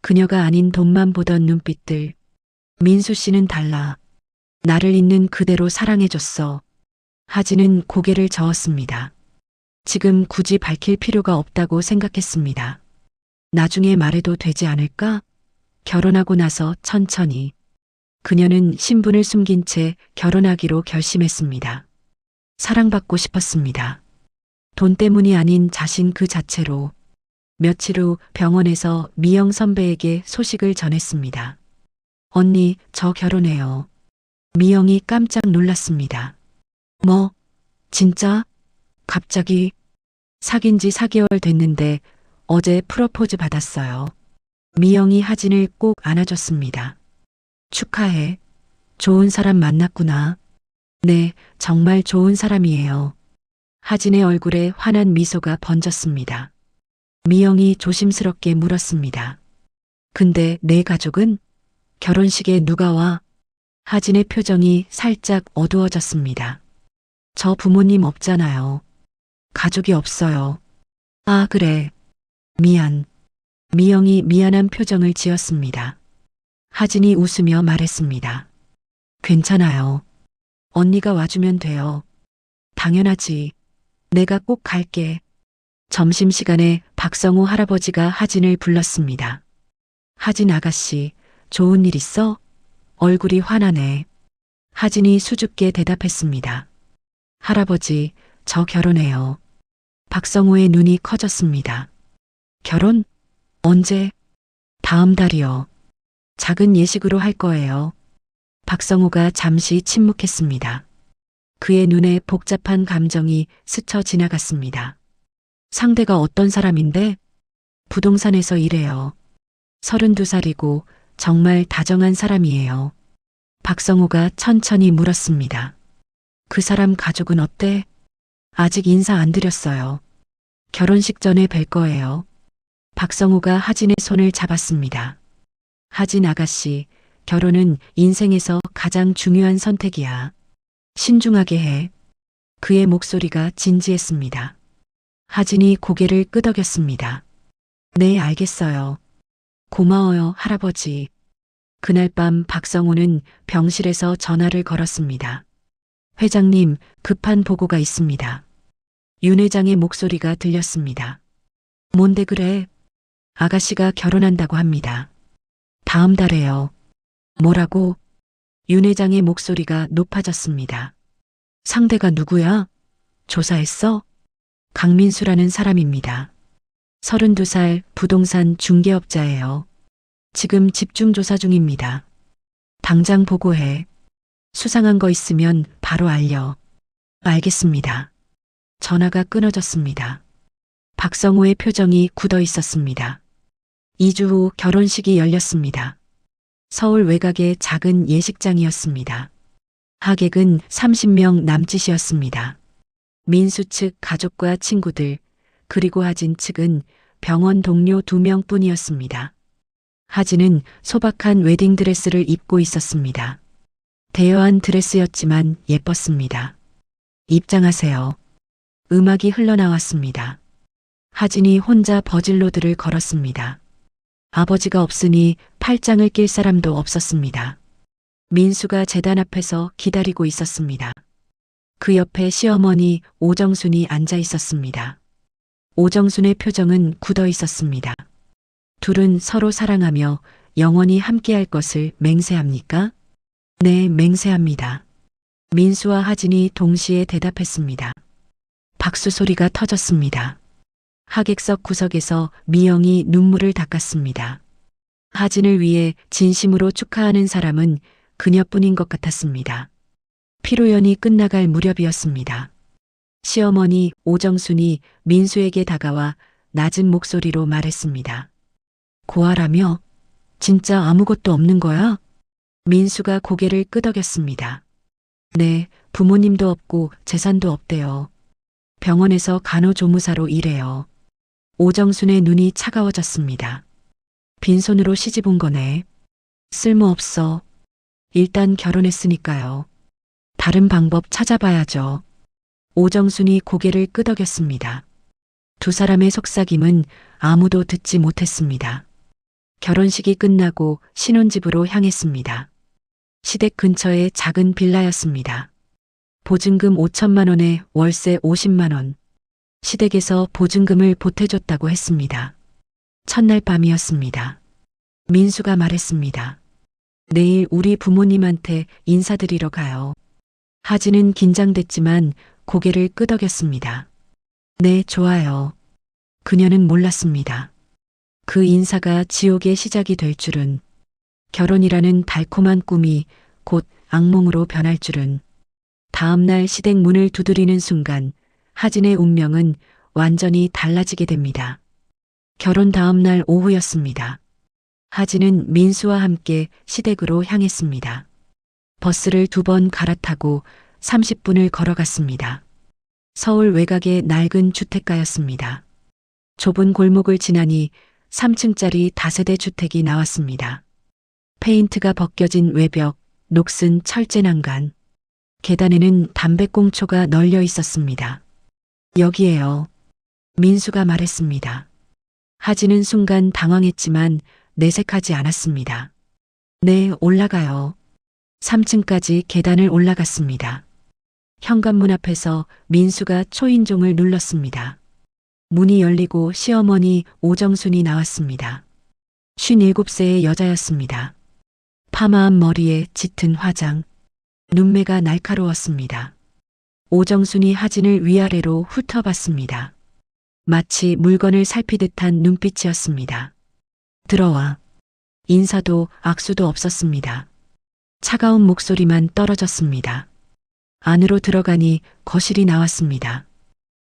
그녀가 아닌 돈만 보던 눈빛들. 민수 씨는 달라. 나를 있는 그대로 사랑해줬어. 하진은 고개를 저었습니다. 지금 굳이 밝힐 필요가 없다고 생각했습니다. 나중에 말해도 되지 않을까? 결혼하고 나서 천천히. 그녀는 신분을 숨긴 채 결혼하기로 결심했습니다. 사랑받고 싶었습니다. 돈 때문이 아닌 자신 그 자체로. 며칠 후 병원에서 미영 선배에게 소식을 전했습니다. 언니, 저 결혼해요. 미영이 깜짝 놀랐습니다. 뭐? 진짜? 갑자기? 사귄 지 4개월 됐는데 어제 프로포즈 받았어요. 미영이 하진을 꼭 안아줬습니다. 축하해. 좋은 사람 만났구나. 네, 정말 좋은 사람이에요. 하진의 얼굴에 환한 미소가 번졌습니다. 미영이 조심스럽게 물었습니다. 근데 내 가족은? 결혼식에 누가 와? 하진의 표정이 살짝 어두워졌습니다. 저 부모님 없잖아요. 가족이 없어요. 아, 그래. 미안. 미영이 미안한 표정을 지었습니다. 하진이 웃으며 말했습니다. 괜찮아요. 언니가 와주면 돼요. 당연하지. 내가 꼭 갈게. 점심시간에 박성호 할아버지가 하진을 불렀습니다. 하진 아가씨, 좋은 일 있어? 얼굴이 환하네. 하진이 수줍게 대답했습니다. 할아버지, 저 결혼해요. 박성호의 눈이 커졌습니다. 결혼? 언제? 다음 달이요. 작은 예식으로 할 거예요. 박성호가 잠시 침묵했습니다. 그의 눈에 복잡한 감정이 스쳐 지나갔습니다. 상대가 어떤 사람인데? 부동산에서 일해요. 32살이고 정말 다정한 사람이에요. 박성호가 천천히 물었습니다. 그 사람 가족은 어때? 아직 인사 안 드렸어요. 결혼식 전에 뵐 거예요. 박성호가 하진의 손을 잡았습니다. 하진 아가씨, 결혼은 인생에서 가장 중요한 선택이야. 신중하게 해. 그의 목소리가 진지했습니다. 하진이 고개를 끄덕였습니다. 네, 알겠어요. 고마워요, 할아버지. 그날 밤 박성호는 병실에서 전화를 걸었습니다. 회장님, 급한 보고가 있습니다. 윤 회장의 목소리가 들렸습니다. 뭔데 그래? 아가씨가 결혼한다고 합니다. 다음 달에요. 뭐라고? 윤 회장의 목소리가 높아졌습니다. 상대가 누구야? 조사했어? 강민수라는 사람입니다. 32살 부동산 중개업자예요. 지금 집중 조사 중입니다. 당장 보고해. 수상한 거 있으면 바로 알려. 알겠습니다. 전화가 끊어졌습니다. 박성호의 표정이 굳어 있었습니다. 2주 후 결혼식이 열렸습니다. 서울 외곽의 작은 예식장이었습니다. 하객은 30명 남짓이었습니다. 민수 측 가족과 친구들, 그리고 하진 측은 병원 동료 2명뿐이었습니다. 하진은 소박한 웨딩드레스를 입고 있었습니다. 대여한 드레스였지만 예뻤습니다. 입장하세요. 음악이 흘러나왔습니다. 하진이 혼자 버질로드를 걸었습니다. 아버지가 없으니 팔짱을 낄 사람도 없었습니다. 민수가 제단 앞에서 기다리고 있었습니다. 그 옆에 시어머니 오정순이 앉아 있었습니다. 오정순의 표정은 굳어 있었습니다. 둘은 서로 사랑하며 영원히 함께할 것을 맹세합니까? 네, 맹세합니다. 민수와 하진이 동시에 대답했습니다. 박수 소리가 터졌습니다. 하객석 구석에서 미영이 눈물을 닦았습니다. 하진을 위해 진심으로 축하하는 사람은 그녀뿐인 것 같았습니다. 피로연이 끝나갈 무렵이었습니다. 시어머니 오정순이 민수에게 다가와 낮은 목소리로 말했습니다. 고아라며? 진짜 아무것도 없는 거야? 민수가 고개를 끄덕였습니다. 네, 부모님도 없고 재산도 없대요. 병원에서 간호조무사로 일해요. 오정순의 눈이 차가워졌습니다. 빈손으로 시집 온 거네. 쓸모없어. 일단 결혼했으니까요. 다른 방법 찾아봐야죠. 오정순이 고개를 끄덕였습니다. 두 사람의 속삭임은 아무도 듣지 못했습니다. 결혼식이 끝나고 신혼집으로 향했습니다. 시댁 근처의 작은 빌라였습니다. 보증금 5천만 원에 월세 50만 원. 시댁에서 보증금을 보태줬다고 했습니다. 첫날 밤이었습니다. 민수가 말했습니다. 내일 우리 부모님한테 인사드리러 가요. 하진은 긴장됐지만 고개를 끄덕였습니다. 네, 좋아요. 그녀는 몰랐습니다. 그 인사가 지옥의 시작이 될 줄은, 결혼이라는 달콤한 꿈이 곧 악몽으로 변할 줄은. 다음 날 시댁 문을 두드리는 순간 하진의 운명은 완전히 달라지게 됩니다. 결혼 다음 날 오후였습니다. 하진은 민수와 함께 시댁으로 향했습니다. 버스를 2번 갈아타고 30분을 걸어갔습니다. 서울 외곽의 낡은 주택가였습니다. 좁은 골목을 지나니 3층짜리 다세대 주택이 나왔습니다. 페인트가 벗겨진 외벽, 녹슨 철제 난간. 계단에는 담배꽁초가 널려 있었습니다. 여기에요. 민수가 말했습니다. 하진은 순간 당황했지만 내색하지 않았습니다. 네, 올라가요. 3층까지 계단을 올라갔습니다. 현관문 앞에서 민수가 초인종을 눌렀습니다. 문이 열리고 시어머니 오정순이 나왔습니다. 57세의 여자였습니다. 파마한 머리에 짙은 화장, 눈매가 날카로웠습니다. 오정순이 하진을 위아래로 훑어봤습니다. 마치 물건을 살피듯한 눈빛이었습니다. 들어와. 인사도 악수도 없었습니다. 차가운 목소리만 떨어졌습니다. 안으로 들어가니 거실이 나왔습니다.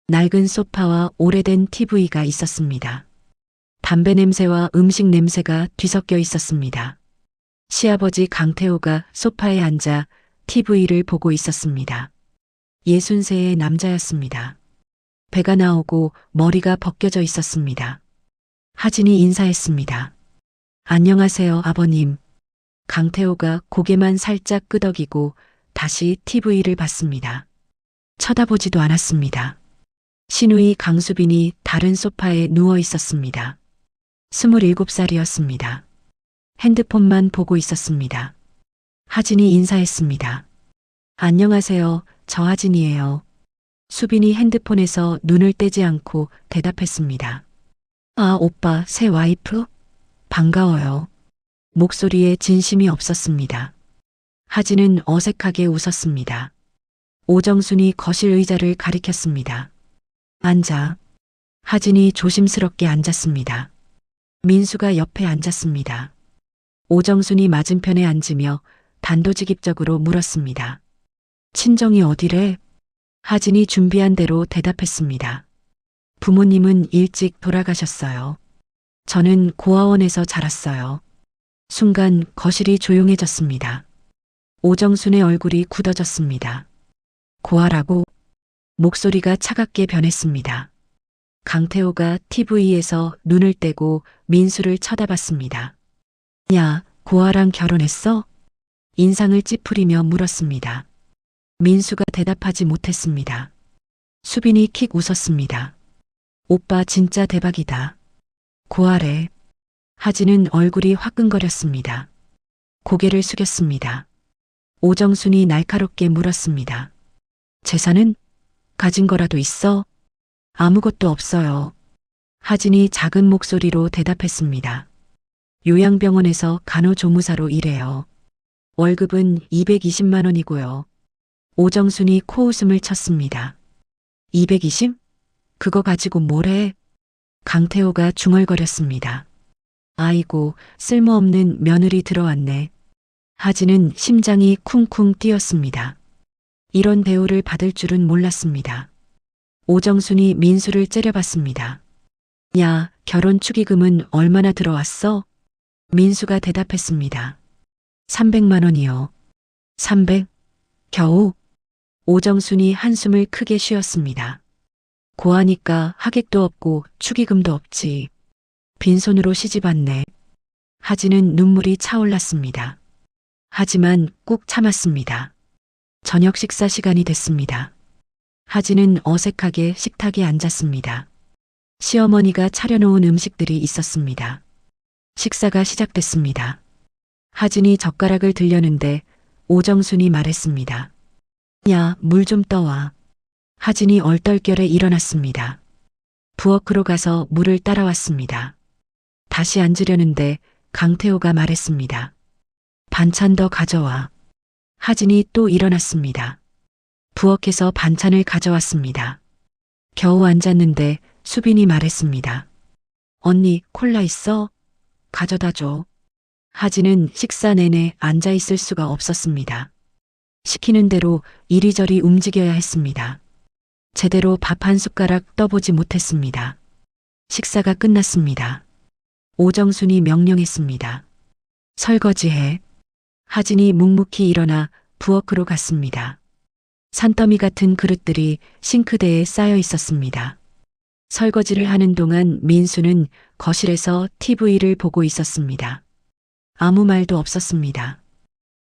낡은 소파와 오래된 TV가 있었습니다. 담배 냄새와 음식 냄새가 뒤섞여 있었습니다. 시아버지 강태호가 소파에 앉아 TV를 보고 있었습니다. 60세의 남자였습니다. 배가 나오고 머리가 벗겨져 있었습니다. 하진이 인사했습니다. 안녕하세요, 아버님. 강태호가 고개만 살짝 끄덕이고 다시 TV를 봤습니다. 쳐다보지도 않았습니다. 시누이 강수빈이 다른 소파에 누워 있었습니다. 27살이었습니다. 핸드폰만 보고 있었습니다. 하진이 인사했습니다. 안녕하세요, 저 하진이에요. 수빈이 핸드폰에서 눈을 떼지 않고 대답했습니다. 아, 오빠, 새 와이프? 반가워요. 목소리에 진심이 없었습니다. 하진은 어색하게 웃었습니다. 오정순이 거실 의자를 가리켰습니다. 앉아. 하진이 조심스럽게 앉았습니다. 민수가 옆에 앉았습니다. 오정순이 맞은편에 앉으며 단도직입적으로 물었습니다. 친정이 어디래? 하진이 준비한 대로 대답했습니다. 부모님은 일찍 돌아가셨어요. 저는 고아원에서 자랐어요. 순간 거실이 조용해졌습니다. 오정순의 얼굴이 굳어졌습니다. 고아라고? 목소리가 차갑게 변했습니다. 강태호가 TV에서 눈을 떼고 민수를 쳐다봤습니다. 야, 고아랑 결혼했어? 인상을 찌푸리며 물었습니다. 민수가 대답하지 못했습니다. 수빈이 킥 웃었습니다. 오빠 진짜 대박이다. 고아래. 하진은 얼굴이 화끈거렸습니다. 고개를 숙였습니다. 오정순이 날카롭게 물었습니다. 재산은? 가진 거라도 있어? 아무것도 없어요. 하진이 작은 목소리로 대답했습니다. 요양병원에서 간호조무사로 일해요. 월급은 220만 원이고요. 오정순이 코웃음을 쳤습니다. 220? 그거 가지고 뭘 해? 강태호가 중얼거렸습니다. 아이고, 쓸모없는 며느리 들어왔네. 하진은 심장이 쿵쿵 뛰었습니다. 이런 대우를 받을 줄은 몰랐습니다. 오정순이 민수를 째려봤습니다. 야, 결혼 축의금은 얼마나 들어왔어? 민수가 대답했습니다. 300만 원이요. 300? 겨우? 오정순이 한숨을 크게 쉬었습니다. 고하니까 하객도 없고 축의금도 없지. 빈손으로 시집왔네. 하진은 눈물이 차올랐습니다. 하지만 꾹 참았습니다. 저녁 식사 시간이 됐습니다. 하진은 어색하게 식탁에 앉았습니다. 시어머니가 차려놓은 음식들이 있었습니다. 식사가 시작됐습니다. 하진이 젓가락을 들려는데 오정순이 말했습니다. 야, 물 좀 떠와. 하진이 얼떨결에 일어났습니다. 부엌으로 가서 물을 따라왔습니다. 다시 앉으려는데 강태호가 말했습니다. 반찬 더 가져와. 하진이 또 일어났습니다. 부엌에서 반찬을 가져왔습니다. 겨우 앉았는데 수빈이 말했습니다. 언니, 콜라 있어? 가져다 줘. 하진은 식사 내내 앉아 있을 수가 없었습니다. 시키는 대로 이리저리 움직여야 했습니다. 제대로 밥 한 숟가락 떠보지 못했습니다. 식사가 끝났습니다. 오정순이 명령했습니다. 설거지해. 하진이 묵묵히 일어나 부엌으로 갔습니다. 산더미 같은 그릇들이 싱크대에 쌓여 있었습니다. 설거지를 하는 동안 민수는 거실에서 TV를 보고 있었습니다. 아무 말도 없었습니다.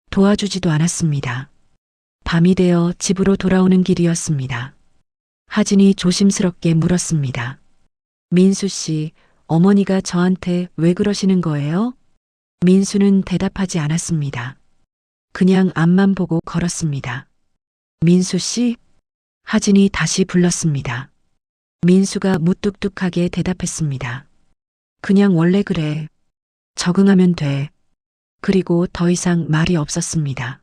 도와주지도 않았습니다. 밤이 되어 집으로 돌아오는 길이었습니다. 하진이 조심스럽게 물었습니다. 민수 씨, 어머니가 저한테 왜 그러시는 거예요? 민수는 대답하지 않았습니다. 그냥 앞만 보고 걸었습니다. 민수 씨? 하진이 다시 불렀습니다. 민수가 무뚝뚝하게 대답했습니다. 그냥 원래 그래. 적응하면 돼. 그리고 더 이상 말이 없었습니다.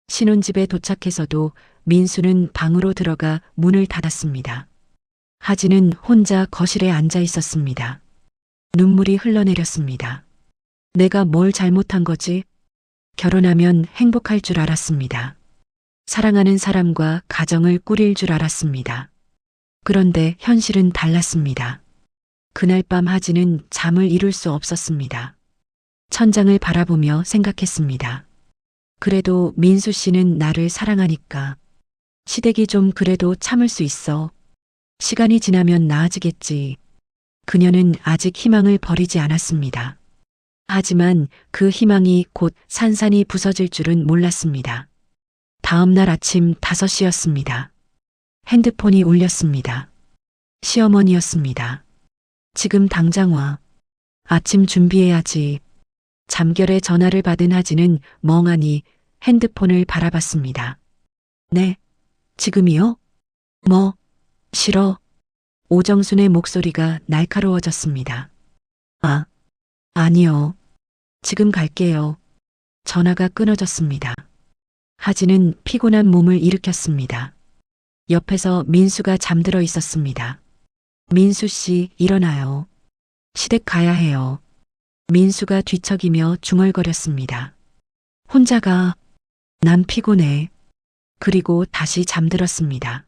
신혼집에 도착해서도 민수는 방으로 들어가 문을 닫았습니다. 하진은 혼자 거실에 앉아 있었습니다. 눈물이 흘러내렸습니다. 내가 뭘 잘못한 거지? 결혼하면 행복할 줄 알았습니다. 사랑하는 사람과 가정을 꾸릴 줄 알았습니다. 그런데 현실은 달랐습니다. 그날 밤 하진은 잠을 이룰 수 없었습니다. 천장을 바라보며 생각했습니다. 그래도 민수 씨는 나를 사랑하니까. 시댁이 좀 그래도 참을 수 있어. 시간이 지나면 나아지겠지. 그녀는 아직 희망을 버리지 않았습니다. 하지만 그 희망이 곧 산산이 부서질 줄은 몰랐습니다. 다음 날 아침 5시였습니다. 핸드폰이 울렸습니다. 시어머니였습니다. 지금 당장 와. 아침 준비해야지. 잠결에 전화를 받은 하진은 멍하니 핸드폰을 바라봤습니다. 네, 지금이요? 뭐, 싫어. 오정순의 목소리가 날카로워졌습니다. 아, 아니요. 지금 갈게요. 전화가 끊어졌습니다. 하진은 피곤한 몸을 일으켰습니다. 옆에서 민수가 잠들어 있었습니다. 민수 씨, 일어나요. 시댁 가야 해요. 민수가 뒤척이며 중얼거렸습니다. 혼자 가. 난 피곤해. 그리고 다시 잠들었습니다.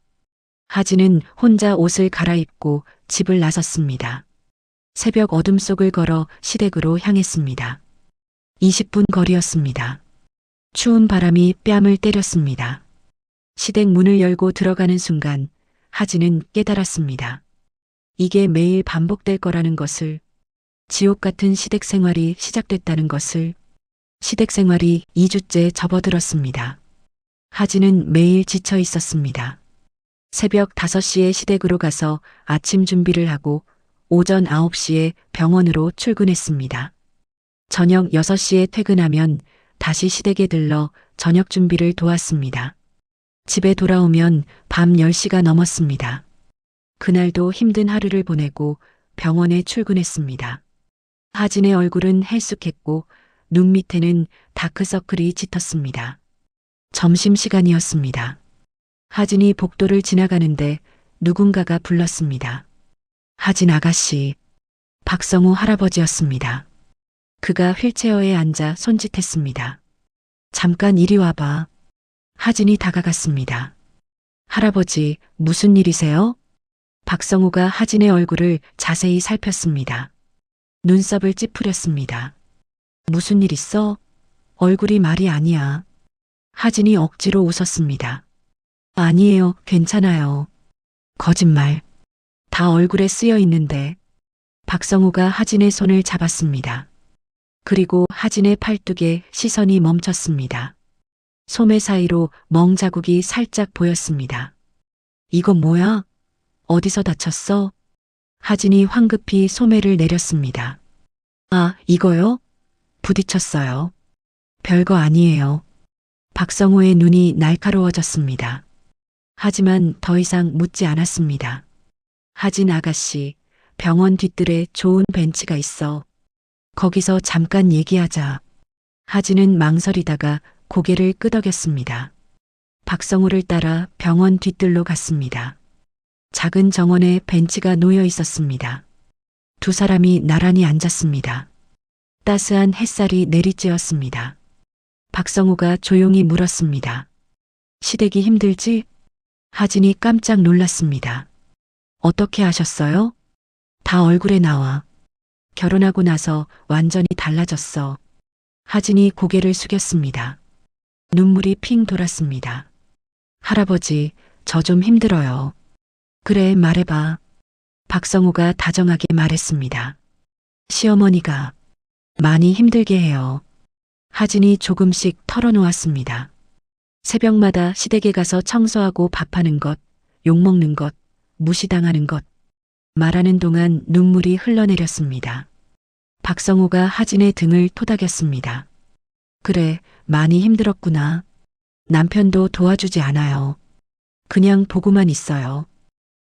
하진은 혼자 옷을 갈아입고 집을 나섰습니다. 새벽 어둠 속을 걸어 시댁으로 향했습니다. 20분 거리였습니다. 추운 바람이 뺨을 때렸습니다. 시댁 문을 열고 들어가는 순간 하진은 깨달았습니다. 이게 매일 반복될 거라는 것을, 지옥 같은 시댁 생활이 시작됐다는 것을. 시댁 생활이 2주째 접어들었습니다. 하진은 매일 지쳐 있었습니다. 새벽 5시에 시댁으로 가서 아침 준비를 하고 오전 9시에 병원으로 출근했습니다. 저녁 6시에 퇴근하면 다시 시댁에 들러 저녁 준비를 도왔습니다. 집에 돌아오면 밤 10시가 넘었습니다. 그날도 힘든 하루를 보내고 병원에 출근했습니다. 하진의 얼굴은 헬쑥했고 눈 밑에는 다크서클이 짙었습니다. 점심시간이었습니다. 하진이 복도를 지나가는데 누군가가 불렀습니다. 하진 아가씨. 박성우 할아버지였습니다. 그가 휠체어에 앉아 손짓했습니다. 잠깐 이리 와봐. 하진이 다가갔습니다. 할아버지, 무슨 일이세요? 박성우가 하진의 얼굴을 자세히 살폈습니다. 눈썹을 찌푸렸습니다. 무슨 일 있어? 얼굴이 말이 아니야. 하진이 억지로 웃었습니다. 아니에요, 괜찮아요. 거짓말. 다 얼굴에 쓰여 있는데. 박성우가 하진의 손을 잡았습니다. 그리고 하진의 팔뚝에 시선이 멈췄습니다. 소매 사이로 멍 자국이 살짝 보였습니다. 이건 뭐야? 어디서 다쳤어? 하진이 황급히 소매를 내렸습니다. 아, 이거요? 부딪혔어요. 별거 아니에요. 박성우의 눈이 날카로워졌습니다. 하지만 더 이상 묻지 않았습니다. 하진 아가씨, 병원 뒤뜰에 좋은 벤치가 있어. 거기서 잠깐 얘기하자. 하진은 망설이다가 고개를 끄덕였습니다. 박성우를 따라 병원 뒤뜰로 갔습니다. 작은 정원에 벤치가 놓여 있었습니다. 두 사람이 나란히 앉았습니다. 따스한 햇살이 내리쬐었습니다. 박성우가 조용히 물었습니다. 시댁이 힘들지? 하진이 깜짝 놀랐습니다. 어떻게 아셨어요? 다 얼굴에 나와. 결혼하고 나서 완전히 달라졌어. 하진이 고개를 숙였습니다. 눈물이 핑 돌았습니다. 할아버지, 저 좀 힘들어요. 그래, 말해봐. 박성우가 다정하게 말했습니다. 시어머니가 많이 힘들게 해요. 하진이 조금씩 털어놓았습니다. 새벽마다 시댁에 가서 청소하고 밥하는 것, 욕먹는 것, 무시당하는 것. 말하는 동안 눈물이 흘러내렸습니다. 박성우가 하진의 등을 토닥였습니다. 그래, 많이 힘들었구나. 남편도 도와주지 않아요. 그냥 보고만 있어요.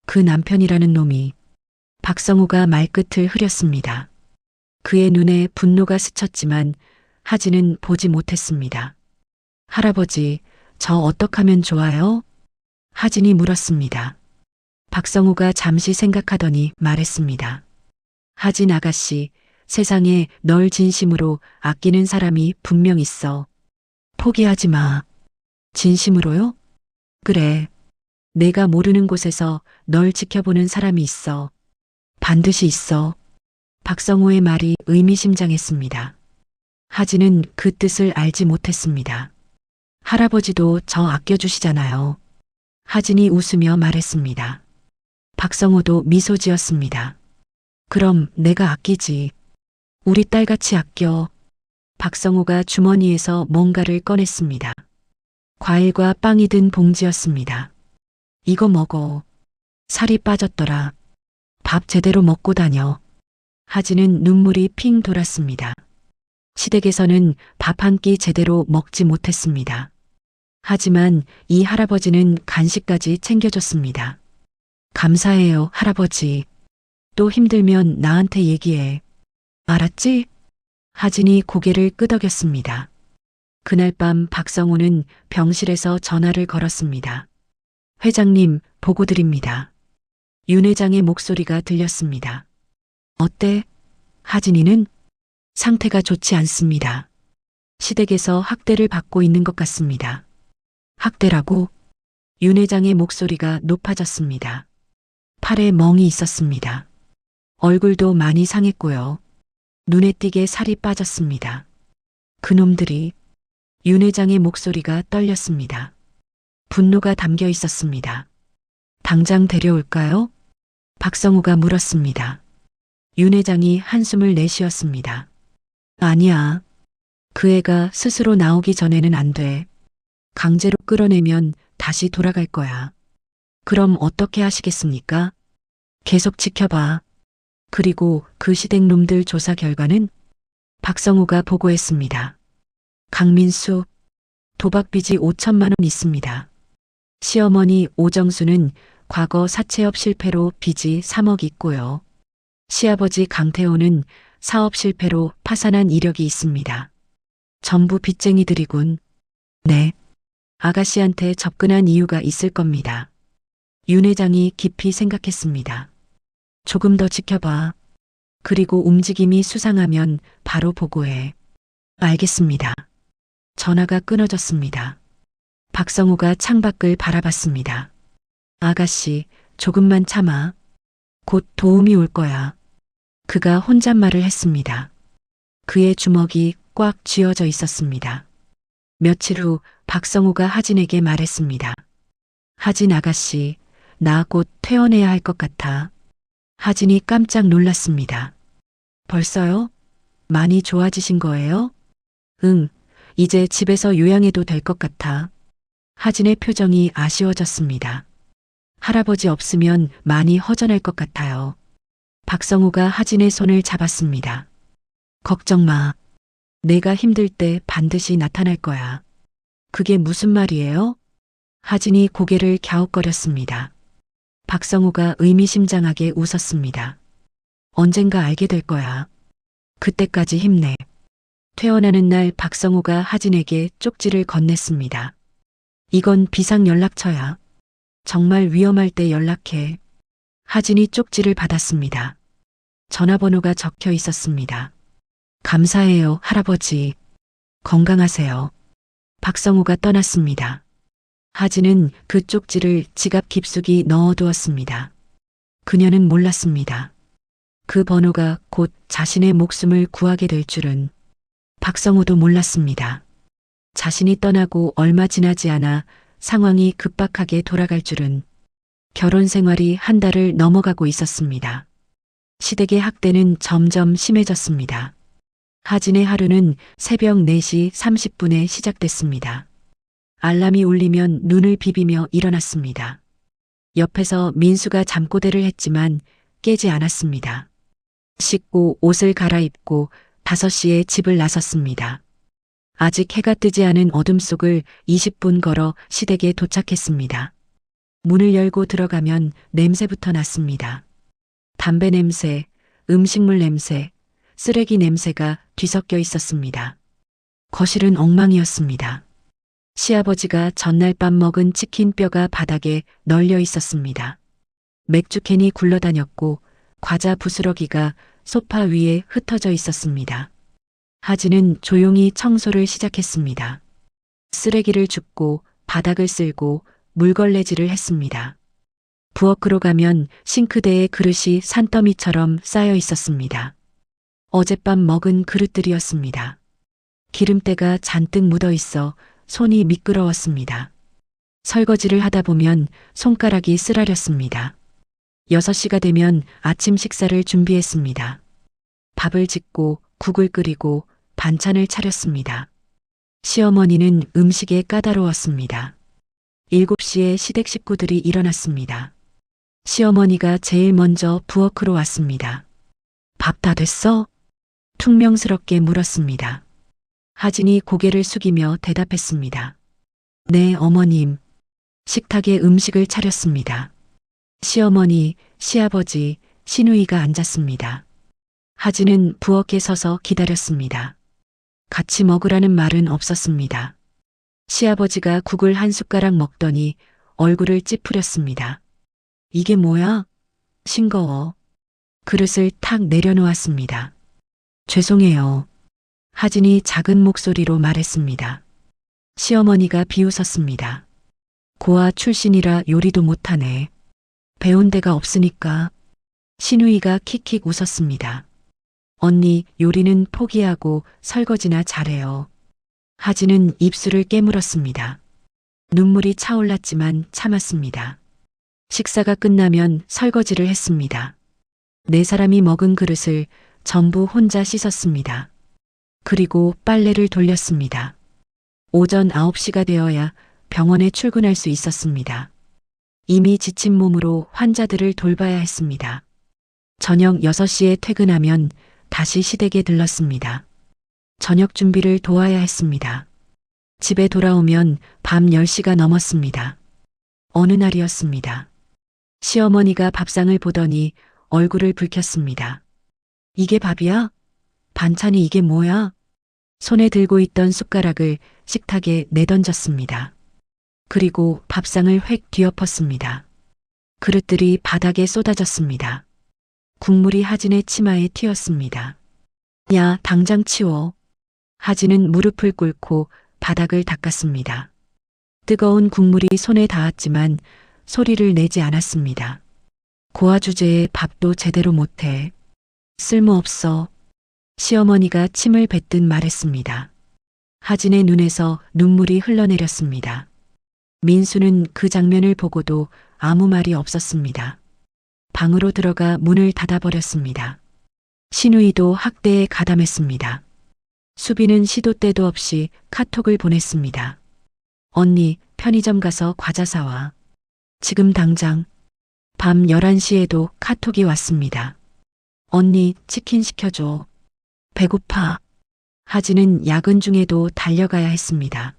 그 남편이라는 놈이. 박성우가 말끝을 흐렸습니다. 그의 눈에 분노가 스쳤지만 하진은 보지 못했습니다. 할아버지, 저 어떡하면 좋아요? 하진이 물었습니다. 박성우가 잠시 생각하더니 말했습니다. 하진 아가씨, 세상에 널 진심으로 아끼는 사람이 분명 있어. 포기하지 마. 진심으로요? 그래. 내가 모르는 곳에서 널 지켜보는 사람이 있어. 반드시 있어. 박성우의 말이 의미심장했습니다. 하진은 그 뜻을 알지 못했습니다. 할아버지도 저 아껴주시잖아요. 하진이 웃으며 말했습니다. 박성우도 미소 지었습니다. 그럼 내가 아끼지. 우리 딸같이 아껴. 박성우가 주머니에서 뭔가를 꺼냈습니다. 과일과 빵이 든 봉지였습니다. 이거 먹어. 살이 빠졌더라. 밥 제대로 먹고 다녀. 하진은 눈물이 핑 돌았습니다. 시댁에서는 밥 한 끼 제대로 먹지 못했습니다. 하지만 이 할아버지는 간식까지 챙겨줬습니다. 감사해요, 할아버지. 또 힘들면 나한테 얘기해. 알았지? 하진이 고개를 끄덕였습니다. 그날 밤 박성우는 병실에서 전화를 걸었습니다. 회장님, 보고 드립니다. 윤 회장의 목소리가 들렸습니다. 어때? 하진이는? 상태가 좋지 않습니다. 시댁에서 학대를 받고 있는 것 같습니다. 학대라고? 윤 회장의 목소리가 높아졌습니다. 팔에 멍이 있었습니다. 얼굴도 많이 상했고요. 눈에 띄게 살이 빠졌습니다. 그놈들이. 윤 회장의 목소리가 떨렸습니다. 분노가 담겨 있었습니다. 당장 데려올까요? 박성우가 물었습니다. 윤 회장이 한숨을 내쉬었습니다. 아니야. 그 애가 스스로 나오기 전에는 안 돼. 강제로 끌어내면 다시 돌아갈 거야. 그럼 어떻게 하시겠습니까? 계속 지켜봐. 그리고 그 시댁 놈들 조사 결과는? 박성우가 보고했습니다. 강민수, 도박빚이 5천만 원 있습니다. 시어머니 오정수는 과거 사채업 실패로 빚이 3억 있고요. 시아버지 강태호는 사업 실패로 파산한 이력이 있습니다. 전부 빚쟁이들이군. 네. 아가씨한테 접근한 이유가 있을 겁니다. 윤 회장이 깊이 생각했습니다. 조금 더 지켜봐. 그리고 움직임이 수상하면 바로 보고해. 알겠습니다. 전화가 끊어졌습니다. 박성우가 창밖을 바라봤습니다. 아가씨, 조금만 참아. 곧 도움이 올 거야. 그가 혼잣말을 했습니다. 그의 주먹이 꽉 쥐어져 있었습니다. 며칠 후 박성우가 하진에게 말했습니다. 하진 아가씨, 나 곧 퇴원해야 할 것 같아. 하진이 깜짝 놀랐습니다. 벌써요? 많이 좋아지신 거예요? 응, 이제 집에서 요양해도 될 것 같아. 하진의 표정이 아쉬워졌습니다. 할아버지 없으면 많이 허전할 것 같아요. 박성우가 하진의 손을 잡았습니다. 걱정 마. 내가 힘들 때 반드시 나타날 거야. 그게 무슨 말이에요? 하진이 고개를 갸웃거렸습니다. 박성우가 의미심장하게 웃었습니다. 언젠가 알게 될 거야. 그때까지 힘내. 퇴원하는 날 박성우가 하진에게 쪽지를 건넸습니다. 이건 비상연락처야. 정말 위험할 때 연락해. 하진이 쪽지를 받았습니다. 전화번호가 적혀 있었습니다. 감사해요, 할아버지. 건강하세요. 박성우가 떠났습니다. 하진은 그 쪽지를 지갑 깊숙이 넣어두었습니다. 그녀는 몰랐습니다. 그 번호가 곧 자신의 목숨을 구하게 될 줄은. 박성우도 몰랐습니다. 자신이 떠나고 얼마 지나지 않아 상황이 급박하게 돌아갈 줄은. 결혼 생활이 한 달을 넘어가고 있었습니다. 시댁의 학대는 점점 심해졌습니다. 하진의 하루는 새벽 4시 30분에 시작됐습니다. 알람이 울리면 눈을 비비며 일어났습니다. 옆에서 민수가 잠꼬대를 했지만 깨지 않았습니다. 씻고 옷을 갈아입고 5시에 집을 나섰습니다. 아직 해가 뜨지 않은 어둠 속을 20분 걸어 시댁에 도착했습니다. 문을 열고 들어가면 냄새부터 났습니다. 담배 냄새, 음식물 냄새, 쓰레기 냄새가 뒤섞여 있었습니다. 거실은 엉망이었습니다. 시아버지가 전날 밤 먹은 치킨 뼈가 바닥에 널려 있었습니다. 맥주캔이 굴러다녔고 과자 부스러기가 소파 위에 흩어져 있었습니다. 하진은 조용히 청소를 시작했습니다. 쓰레기를 줍고 바닥을 쓸고 물걸레질을 했습니다. 부엌으로 가면 싱크대에 그릇이 산더미처럼 쌓여 있었습니다. 어젯밤 먹은 그릇들이었습니다. 기름때가 잔뜩 묻어 있어 손이 미끄러웠습니다. 설거지를 하다 보면 손가락이 쓰라렸습니다. 6시가 되면 아침 식사를 준비했습니다. 밥을 짓고 국을 끓이고 반찬을 차렸습니다. 시어머니는 음식에 까다로웠습니다. 7시에 시댁 식구들이 일어났습니다. 시어머니가 제일 먼저 부엌으로 왔습니다. 밥 다 됐어? 퉁명스럽게 물었습니다. 하진이 고개를 숙이며 대답했습니다. 네, 어머님. 식탁에 음식을 차렸습니다. 시어머니, 시아버지, 시누이가 앉았습니다. 하진은 부엌에 서서 기다렸습니다. 같이 먹으라는 말은 없었습니다. 시아버지가 국을 한 숟가락 먹더니 얼굴을 찌푸렸습니다. 이게 뭐야? 싱거워. 그릇을 탁 내려놓았습니다. 죄송해요. 하진이 작은 목소리로 말했습니다. 시어머니가 비웃었습니다. 고아 출신이라 요리도 못하네. 배운 데가 없으니까. 시누이가 킥킥 웃었습니다. 언니, 요리는 포기하고 설거지나 잘해요. 하진은 입술을 깨물었습니다. 눈물이 차올랐지만 참았습니다. 식사가 끝나면 설거지를 했습니다. 4사람이 먹은 그릇을 전부 혼자 씻었습니다. 그리고 빨래를 돌렸습니다. 오전 9시가 되어야 병원에 출근할 수 있었습니다. 이미 지친 몸으로 환자들을 돌봐야 했습니다. 저녁 6시에 퇴근하면 다시 시댁에 들렀습니다. 저녁 준비를 도와야 했습니다. 집에 돌아오면 밤 10시가 넘었습니다. 어느 날이었습니다. 시어머니가 밥상을 보더니 얼굴을 붉혔습니다. 이게 밥이야? 반찬이 이게 뭐야? 손에 들고 있던 숟가락을 식탁에 내던졌습니다. 그리고 밥상을 획 뒤엎었습니다. 그릇들이 바닥에 쏟아졌습니다. 국물이 하진의 치마에 튀었습니다. 야, 당장 치워. 하진은 무릎을 꿇고 바닥을 닦았습니다. 뜨거운 국물이 손에 닿았지만 소리를 내지 않았습니다. 고아 주제에 밥도 제대로 못해. 쓸모없어. 시어머니가 침을 뱉듯 말했습니다. 하진의 눈에서 눈물이 흘러내렸습니다. 민수는 그 장면을 보고도 아무 말이 없었습니다. 방으로 들어가 문을 닫아버렸습니다. 시누이도 학대에 가담했습니다. 수비는 시도 때도 없이 카톡을 보냈습니다. 언니, 편의점 가서 과자 사와. 지금 당장. 밤 11시에도 카톡이 왔습니다. 언니, 치킨 시켜줘. 배고파. 하진은 야근 중에도 달려가야 했습니다.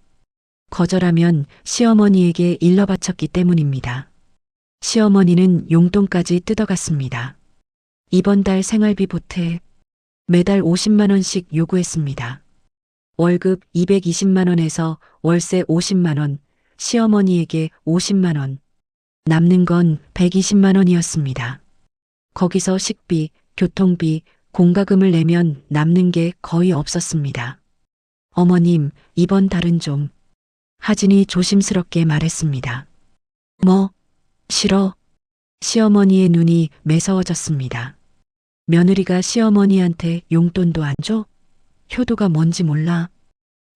거절하면 시어머니에게 일러 바쳤기 때문입니다. 시어머니는 용돈까지 뜯어갔습니다. 이번 달 생활비 보태. 매달 50만 원씩 요구했습니다. 월급 220만 원에서 월세 50만 원, 시어머니에게 50만 원. 남는 건 120만 원이었습니다. 거기서 식비, 교통비, 공과금을 내면 남는 게 거의 없었습니다. 어머님, 이번 달은 좀. 하진이 조심스럽게 말했습니다. 뭐? 싫어. 시어머니의 눈이 매서워졌습니다. 며느리가 시어머니한테 용돈도 안 줘? 효도가 뭔지 몰라.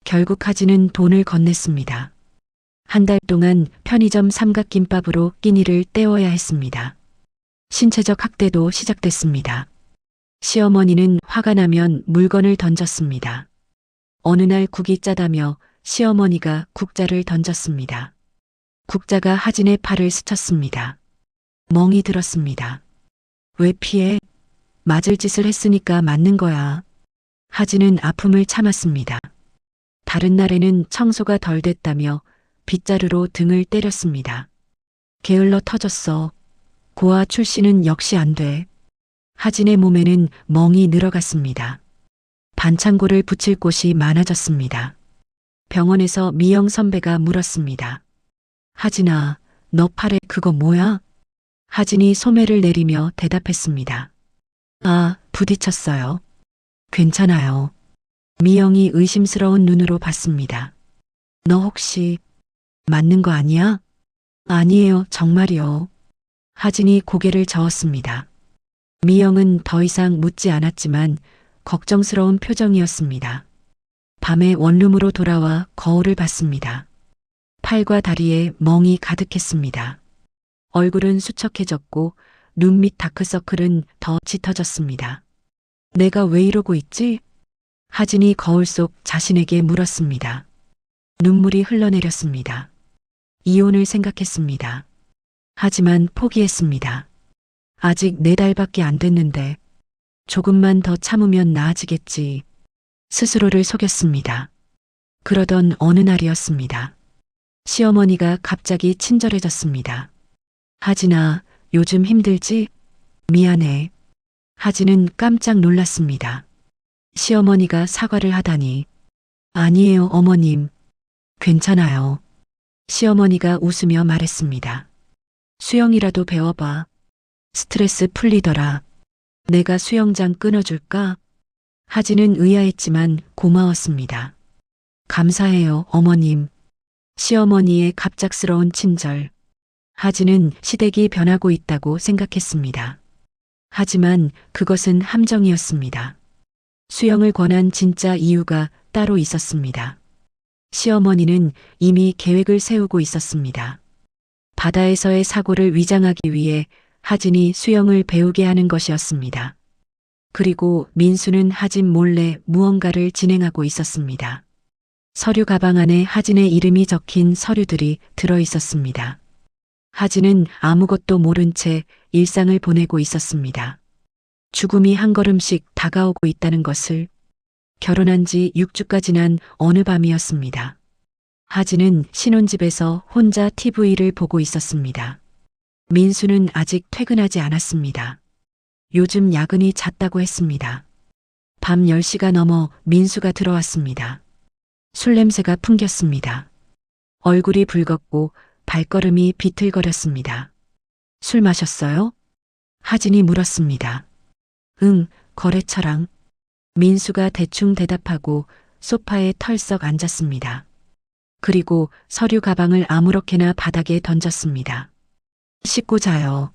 결국 하진은 돈을 건넸습니다. 한 달 동안 편의점 삼각김밥으로 끼니를 때워야 했습니다. 신체적 학대도 시작됐습니다. 시어머니는 화가 나면 물건을 던졌습니다. 어느 날 국이 짜다며 시어머니가 국자를 던졌습니다. 국자가 하진의 팔을 스쳤습니다. 멍이 들었습니다. 왜 피해? 맞을 짓을 했으니까 맞는 거야. 하진은 아픔을 참았습니다. 다른 날에는 청소가 덜 됐다며 빗자루로 등을 때렸습니다. 게을러 터졌어. 고아 출시는 역시 안 돼. 하진의 몸에는 멍이 늘어갔습니다. 반창고를 붙일 곳이 많아졌습니다. 병원에서 미영 선배가 물었습니다. 하진아, 너 팔에 그거 뭐야? 하진이 소매를 내리며 대답했습니다. 아, 부딪혔어요. 괜찮아요. 미영이 의심스러운 눈으로 봤습니다. 너 혹시 맞는 거 아니야? 아니에요, 정말이요. 하진이 고개를 저었습니다. 미영은 더 이상 묻지 않았지만 걱정스러운 표정이었습니다. 밤에 원룸으로 돌아와 거울을 봤습니다. 팔과 다리에 멍이 가득했습니다. 얼굴은 수척해졌고 눈 밑 다크서클은 더 짙어졌습니다. 내가 왜 이러고 있지? 하진이 거울 속 자신에게 물었습니다. 눈물이 흘러내렸습니다. 이혼을 생각했습니다. 하지만 포기했습니다. 아직 4달밖에 안 됐는데 조금만 더 참으면 나아지겠지. 스스로를 속였습니다. 그러던 어느 날이었습니다. 시어머니가 갑자기 친절해졌습니다. 하진아, 요즘 힘들지? 미안해. 하진은 깜짝 놀랐습니다. 시어머니가 사과를 하다니. 아니에요, 어머님. 괜찮아요. 시어머니가 웃으며 말했습니다. 수영이라도 배워봐. 스트레스 풀리더라. 내가 수영장 끊어줄까? 하진은 의아했지만 고마웠습니다. 감사해요, 어머님. 시어머니의 갑작스러운 친절. 하진은 시댁이 변하고 있다고 생각했습니다. 하지만 그것은 함정이었습니다. 수영을 권한 진짜 이유가 따로 있었습니다. 시어머니는 이미 계획을 세우고 있었습니다. 바다에서의 사고를 위장하기 위해 하진이 수영을 배우게 하는 것이었습니다. 그리고 민수는 하진 몰래 무언가를 진행하고 있었습니다. 서류 가방 안에 하진의 이름이 적힌 서류들이 들어 있었습니다. 하진은 아무것도 모른 채 일상을 보내고 있었습니다. 죽음이 한 걸음씩 다가오고 있다는 것을. 결혼한 지 6주가 지난 어느 밤이었습니다. 하진은 신혼집에서 혼자 TV를 보고 있었습니다. 민수는 아직 퇴근하지 않았습니다. 요즘 야근이 잦다고 했습니다. 밤 10시가 넘어 민수가 들어왔습니다. 술 냄새가 풍겼습니다. 얼굴이 붉었고 발걸음이 비틀거렸습니다. 술 마셨어요? 하진이 물었습니다. 응, 거래처랑. 민수가 대충 대답하고 소파에 털썩 앉았습니다. 그리고 서류 가방을 아무렇게나 바닥에 던졌습니다. 씻고 자요.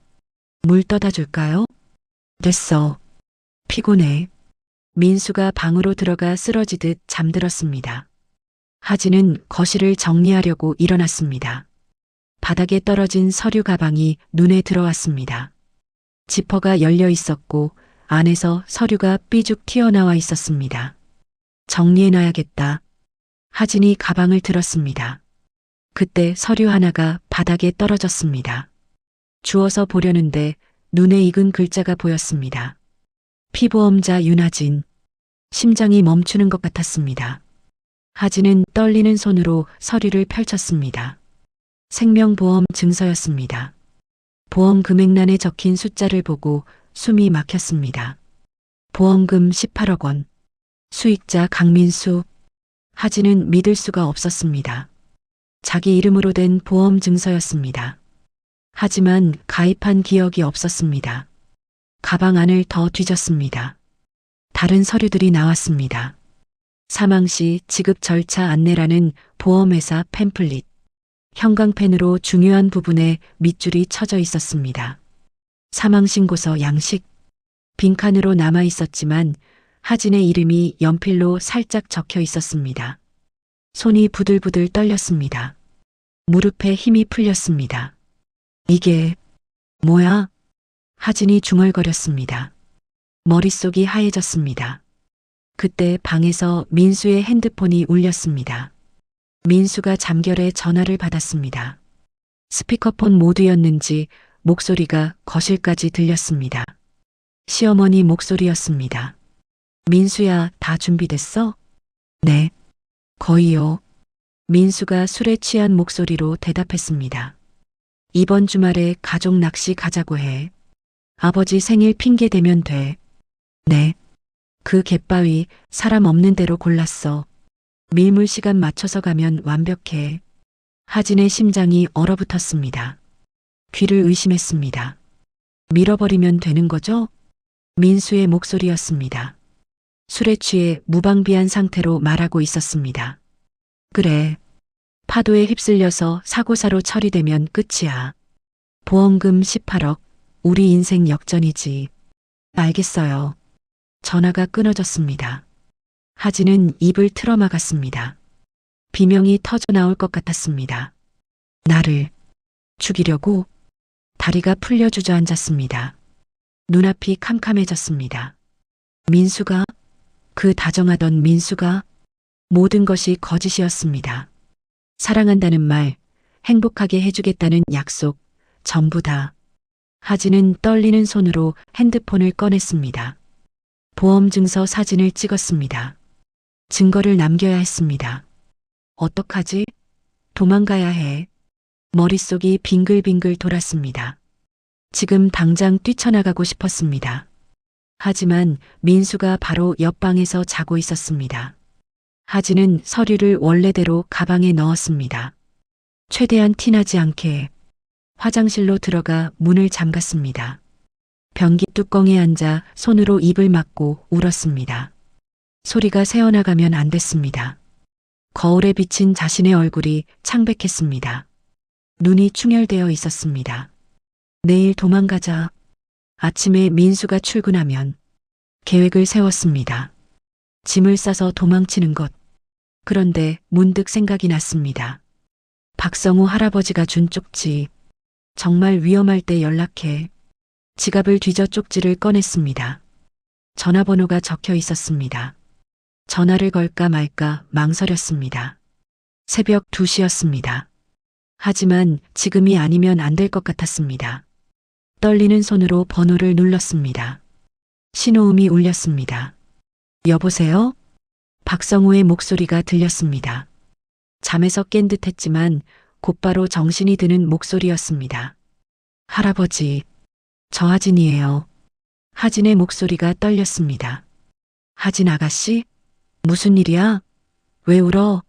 물 떠다 줄까요? 됐어. 피곤해. 민수가 방으로 들어가 쓰러지듯 잠들었습니다. 하진은 거실을 정리하려고 일어났습니다. 바닥에 떨어진 서류 가방이 눈에 들어왔습니다. 지퍼가 열려 있었고 안에서 서류가 삐죽 튀어나와 있었습니다. 정리해놔야겠다. 하진이 가방을 들었습니다. 그때 서류 하나가 바닥에 떨어졌습니다. 주워서 보려는데 눈에 익은 글자가 보였습니다. 피보험자 윤하진. 심장이 멈추는 것 같았습니다. 하진은 떨리는 손으로 서류를 펼쳤습니다. 생명보험 증서였습니다. 보험 금액란에 적힌 숫자를 보고 숨이 막혔습니다. 보험금 18억 원. 수익자 강민수. 하진은 믿을 수가 없었습니다. 자기 이름으로 된 보험 증서였습니다. 하지만 가입한 기억이 없었습니다. 가방 안을 더 뒤졌습니다. 다른 서류들이 나왔습니다. 사망 시 지급 절차 안내라는 보험회사 팸플릿. 형광펜으로 중요한 부분에 밑줄이 쳐져 있었습니다. 사망신고서 양식. 빈칸으로 남아 있었지만 하진의 이름이 연필로 살짝 적혀 있었습니다. 손이 부들부들 떨렸습니다. 무릎에 힘이 풀렸습니다. 이게 뭐야? 하진이 중얼거렸습니다. 머릿속이 하얘졌습니다. 그때 방에서 민수의 핸드폰이 울렸습니다. 민수가 잠결에 전화를 받았습니다. 스피커폰 모드였는지 목소리가 거실까지 들렸습니다. 시어머니 목소리였습니다. 민수야, 다 준비됐어? 네. 거의요. 민수가 술에 취한 목소리로 대답했습니다. 이번 주말에 가족 낚시 가자고 해. 아버지 생일 핑계 대면 돼. 네. 그 갯바위 사람 없는 데로 골랐어. 밀물 시간 맞춰서 가면 완벽해. 하진의 심장이 얼어붙었습니다. 귀를 의심했습니다. 밀어버리면 되는 거죠? 민수의 목소리였습니다. 술에 취해 무방비한 상태로 말하고 있었습니다. 그래. 파도에 휩쓸려서 사고사로 처리되면 끝이야. 보험금 18억, 우리 인생 역전이지. 알겠어요. 전화가 끊어졌습니다. 하진은 입을 틀어막았습니다. 비명이 터져 나올 것 같았습니다. 나를 죽이려고? 다리가 풀려 주저앉았습니다. 눈앞이 캄캄해졌습니다. 민수가, 그 다정하던 민수가, 모든 것이 거짓이었습니다. 사랑한다는 말, 행복하게 해주겠다는 약속, 전부 다. 하진은 떨리는 손으로 핸드폰을 꺼냈습니다. 보험증서 사진을 찍었습니다. 증거를 남겨야 했습니다. 어떡하지? 도망가야 해. 머릿속이 빙글빙글 돌았습니다. 지금 당장 뛰쳐나가고 싶었습니다. 하지만 민수가 바로 옆방에서 자고 있었습니다. 하진은 서류를 원래대로 가방에 넣었습니다. 최대한 티나지 않게 화장실로 들어가 문을 잠갔습니다. 변기 뚜껑에 앉아 손으로 입을 막고 울었습니다. 소리가 새어나가면 안 됐습니다. 거울에 비친 자신의 얼굴이 창백했습니다. 눈이 충혈되어 있었습니다. 내일 도망가자. 아침에 민수가 출근하면 계획을 세웠습니다. 짐을 싸서 도망치는 것. 그런데 문득 생각이 났습니다. 박성우 할아버지가 준 쪽지. 정말 위험할 때 연락해. 지갑을 뒤져 쪽지를 꺼냈습니다. 전화번호가 적혀 있었습니다. 전화를 걸까 말까 망설였습니다. 새벽 2시였습니다. 하지만 지금이 아니면 안 될 것 같았습니다. 떨리는 손으로 번호를 눌렀습니다. 신호음이 울렸습니다. 여보세요? 박성우의 목소리가 들렸습니다. 잠에서 깬 듯했지만 곧바로 정신이 드는 목소리였습니다. 할아버지, 저 하진이에요. 하진의 목소리가 떨렸습니다. 하진 아가씨? 무슨 일이야? 왜 울어?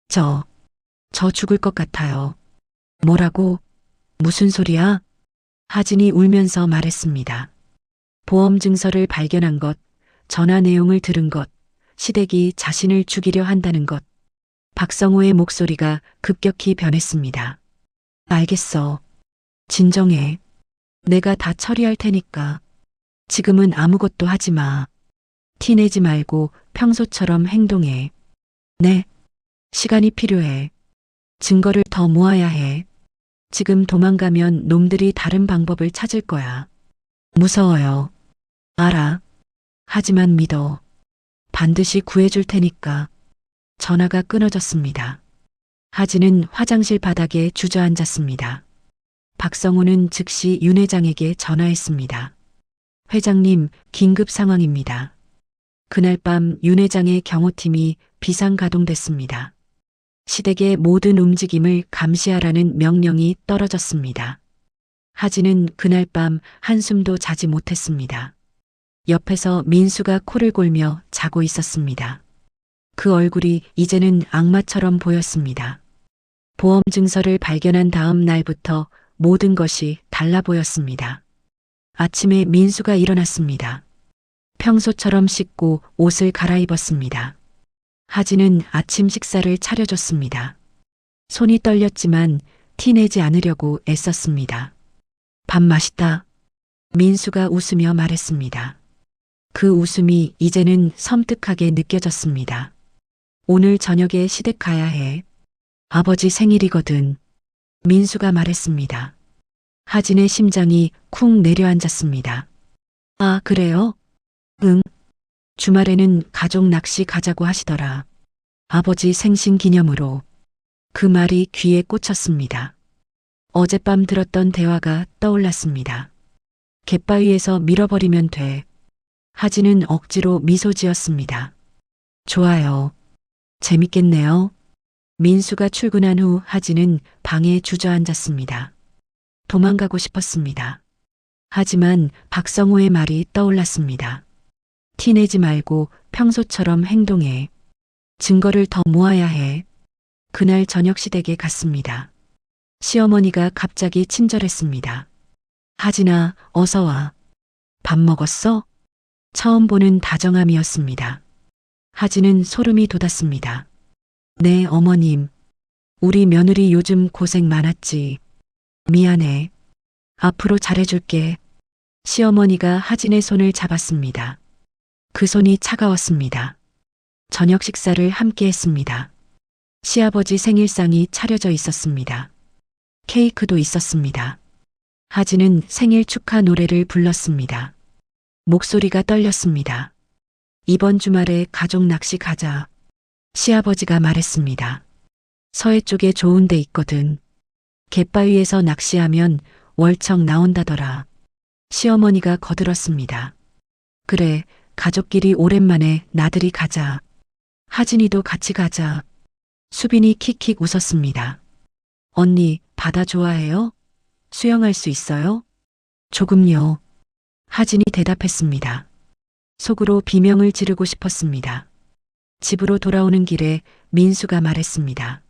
저 죽을 것 같아요. 뭐라고? 무슨 소리야? 하진이 울면서 말했습니다. 보험 증서를 발견한 것, 전화 내용을 들은 것, 시댁이 자신을 죽이려 한다는 것. 박성호의 목소리가 급격히 변했습니다. 알겠어. 진정해. 내가 다 처리할 테니까. 지금은 아무것도 하지 마. 티내지 말고 평소처럼 행동해. 네. 시간이 필요해. 증거를 더 모아야 해. 지금 도망가면 놈들이 다른 방법을 찾을 거야. 무서워요. 알아. 하지만 믿어. 반드시 구해줄 테니까. 전화가 끊어졌습니다. 하진은 화장실 바닥에 주저앉았습니다. 박성우는 즉시 윤 회장에게 전화했습니다. 회장님, 긴급 상황입니다. 그날 밤 윤 회장의 경호팀이 비상 가동됐습니다. 시댁의 모든 움직임을 감시하라는 명령이 떨어졌습니다. 하진은 그날 밤 한숨도 자지 못했습니다. 옆에서 민수가 코를 골며 자고 있었습니다. 그 얼굴이 이제는 악마처럼 보였습니다. 보험 증서를 발견한 다음 날부터 모든 것이 달라 보였습니다. 아침에 민수가 일어났습니다. 평소처럼 씻고 옷을 갈아입었습니다. 하진은 아침 식사를 차려줬습니다. 손이 떨렸지만 티내지 않으려고 애썼습니다. 밥 맛있다. 민수가 웃으며 말했습니다. 그 웃음이 이제는 섬뜩하게 느껴졌습니다. 오늘 저녁에 시댁 가야 해. 아버지 생일이거든. 민수가 말했습니다. 하진의 심장이 쿵 내려앉았습니다. 아, 그래요? 응. 주말에는 가족 낚시 가자고 하시더라. 아버지 생신 기념으로. 그 말이 귀에 꽂혔습니다. 어젯밤 들었던 대화가 떠올랐습니다. 갯바위에서 밀어버리면 돼. 하진은 억지로 미소 지었습니다. 좋아요. 재밌겠네요. 민수가 출근한 후 하진은 방에 주저앉았습니다. 도망가고 싶었습니다. 하지만 박성호의 말이 떠올랐습니다. 티내지 말고 평소처럼 행동해. 증거를 더 모아야 해. 그날 저녁 시댁에 갔습니다. 시어머니가 갑자기 친절했습니다. 하진아, 어서 와. 밥 먹었어? 처음 보는 다정함이었습니다. 하진은 소름이 돋았습니다. 네, 어머님. 우리 며느리 요즘 고생 많았지. 미안해. 앞으로 잘해줄게. 시어머니가 하진의 손을 잡았습니다. 그 손이 차가웠습니다. 저녁 식사를 함께 했습니다. 시아버지 생일상이 차려져 있었습니다. 케이크도 있었습니다. 하진은 생일 축하 노래를 불렀습니다. 목소리가 떨렸습니다. 이번 주말에 가족 낚시 가자. 시아버지가 말했습니다. 서해 쪽에 좋은 데 있거든. 갯바위에서 낚시하면 월척 나온다더라. 시어머니가 거들었습니다. 그래, 가족끼리 오랜만에 나들이 가자. 하진이도 같이 가자. 수빈이 킥킥 웃었습니다. 언니, 바다 좋아해요? 수영할 수 있어요? 조금요. 하진이 대답했습니다. 속으로 비명을 지르고 싶었습니다. 집으로 돌아오는 길에 민수가 말했습니다.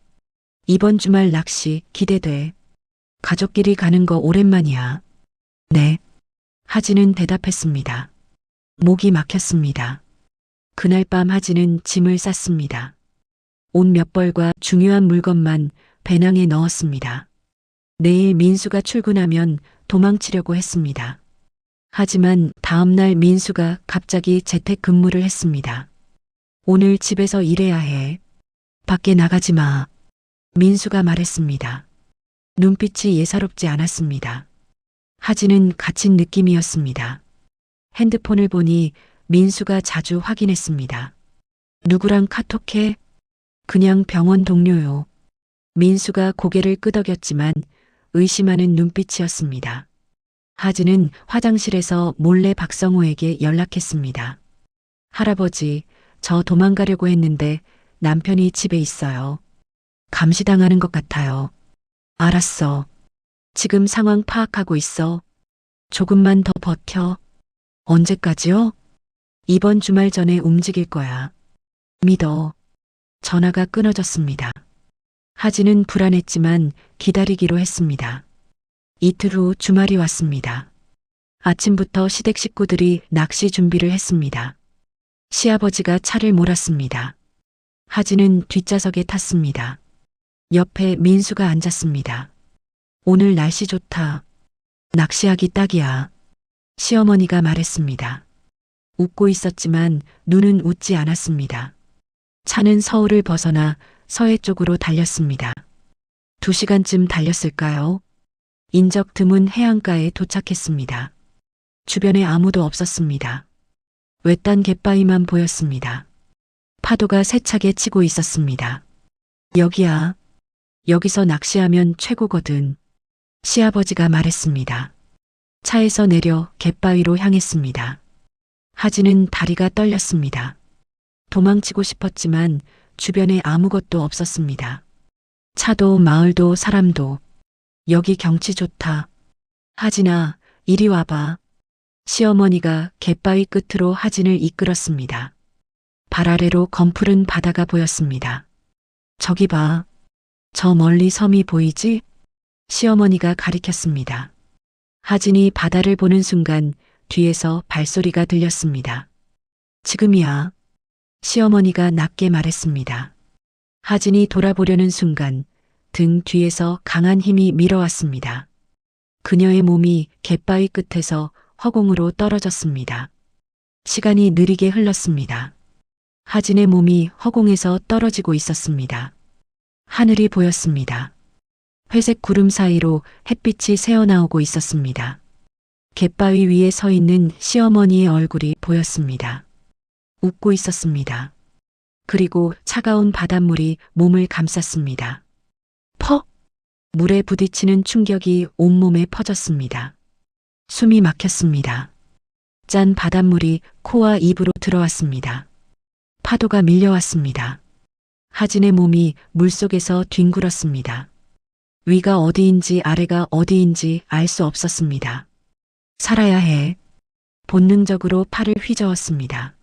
이번 주말 낚시 기대돼. 가족끼리 가는 거 오랜만이야. 네. 하진은 대답했습니다. 목이 막혔습니다. 그날 밤 하진은 짐을 쌌습니다. 옷 몇 벌과 중요한 물건만 배낭에 넣었습니다. 내일 민수가 출근하면 도망치려고 했습니다. 하지만 다음날 민수가 갑자기 재택근무를 했습니다. 오늘 집에서 일해야 해. 밖에 나가지 마. 민수가 말했습니다. 눈빛이 예사롭지 않았습니다. 하진은 갇힌 느낌이었습니다. 핸드폰을 보니 민수가 자주 확인했습니다. 누구랑 카톡해? 그냥 병원 동료요. 민수가 고개를 끄덕였지만 의심하는 눈빛이었습니다. 하진은 화장실에서 몰래 박성호에게 연락했습니다. 할아버지, 저 도망가려고 했는데 남편이 집에 있어요. 감시당하는 것 같아요. 알았어. 지금 상황 파악하고 있어. 조금만 더 버텨. 언제까지요? 이번 주말 전에 움직일 거야. 믿어. 전화가 끊어졌습니다. 하진은 불안했지만 기다리기로 했습니다. 이틀 후 주말이 왔습니다. 아침부터 시댁 식구들이 낚시 준비를 했습니다. 시아버지가 차를 몰았습니다. 하진은 뒷좌석에 탔습니다. 옆에 민수가 앉았습니다. 오늘 날씨 좋다. 낚시하기 딱이야. 시어머니가 말했습니다. 웃고 있었지만 눈은 웃지 않았습니다. 차는 서울을 벗어나 서해 쪽으로 달렸습니다. 2시간쯤 달렸을까요? 인적 드문 해안가에 도착했습니다. 주변에 아무도 없었습니다. 외딴 갯바위만 보였습니다. 파도가 세차게 치고 있었습니다. 여기야. 여기서 낚시하면 최고거든. 시아버지가 말했습니다. 차에서 내려 갯바위로 향했습니다. 하진은 다리가 떨렸습니다. 도망치고 싶었지만 주변에 아무것도 없었습니다. 차도 마을도 사람도. 여기 경치 좋다. 하진아, 이리 와봐. 시어머니가 갯바위 끝으로 하진을 이끌었습니다. 발 아래로 검푸른 바다가 보였습니다. 저기 봐. 저 멀리 섬이 보이지? 시어머니가 가리켰습니다. 하진이 바다를 보는 순간 뒤에서 발소리가 들렸습니다. 지금이야. 시어머니가 낮게 말했습니다. 하진이 돌아보려는 순간 등 뒤에서 강한 힘이 밀어왔습니다. 그녀의 몸이 갯바위 끝에서 허공으로 떨어졌습니다. 시간이 느리게 흘렀습니다. 하진의 몸이 허공에서 떨어지고 있었습니다. 하늘이 보였습니다. 회색 구름 사이로 햇빛이 새어나오고 있었습니다. 갯바위 위에 서 있는 시어머니의 얼굴이 보였습니다. 웃고 있었습니다. 그리고 차가운 바닷물이 몸을 감쌌습니다. 퍽! 물에 부딪히는 충격이 온몸에 퍼졌습니다. 숨이 막혔습니다. 짠 바닷물이 코와 입으로 들어왔습니다. 파도가 밀려왔습니다. 하진의 몸이 물속에서 뒹굴었습니다. 위가 어디인지 아래가 어디인지 알 수 없었습니다. 살아야 해. 본능적으로 팔을 휘저었습니다.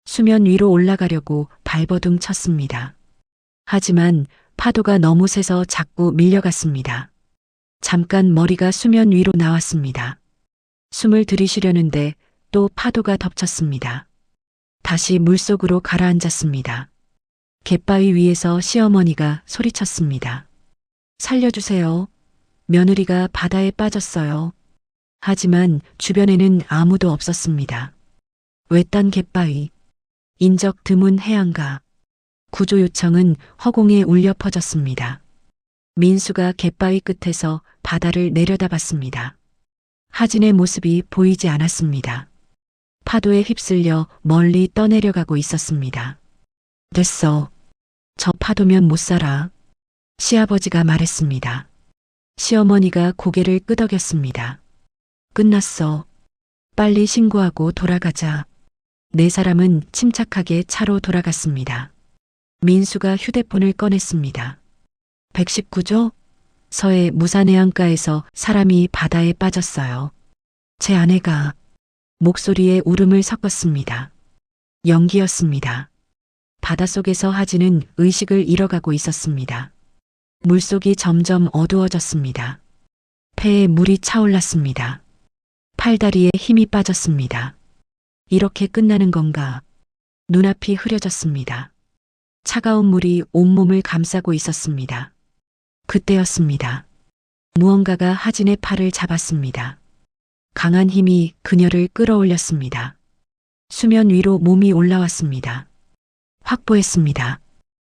수면 위로 올라가려고 발버둥 쳤습니다. 하지만 파도가 너무 세서 자꾸 밀려갔습니다. 잠깐 머리가 수면 위로 나왔습니다. 숨을 들이쉬려는데 또 파도가 덮쳤습니다. 다시 물속으로 가라앉았습니다. 갯바위 위에서 시어머니가 소리쳤습니다. 살려주세요. 며느리가 바다에 빠졌어요. 하지만 주변에는 아무도 없었습니다. 외딴 갯바위, 인적 드문 해안가, 구조 요청은 허공에 울려 퍼졌습니다. 민수가 갯바위 끝에서 바다를 내려다봤습니다. 하진의 모습이 보이지 않았습니다. 파도에 휩쓸려 멀리 떠내려가고 있었습니다. 됐어. 저 파도면 못 살아. 시아버지가 말했습니다. 시어머니가 고개를 끄덕였습니다. 끝났어. 빨리 신고하고 돌아가자. 네 사람은 침착하게 차로 돌아갔습니다. 민수가 휴대폰을 꺼냈습니다. 119조? 서해 무산해안가에서 사람이 바다에 빠졌어요. 제 아내가 목소리에 울음을 섞었습니다. 연기였습니다. 바닷속에서 하진은 의식을 잃어가고 있었습니다. 물속이 점점 어두워졌습니다. 폐에 물이 차올랐습니다. 팔다리에 힘이 빠졌습니다. 이렇게 끝나는 건가? 눈앞이 흐려졌습니다. 차가운 물이 온몸을 감싸고 있었습니다. 그때였습니다. 무언가가 하진의 팔을 잡았습니다. 강한 힘이 그녀를 끌어올렸습니다. 수면 위로 몸이 올라왔습니다. 확보했습니다.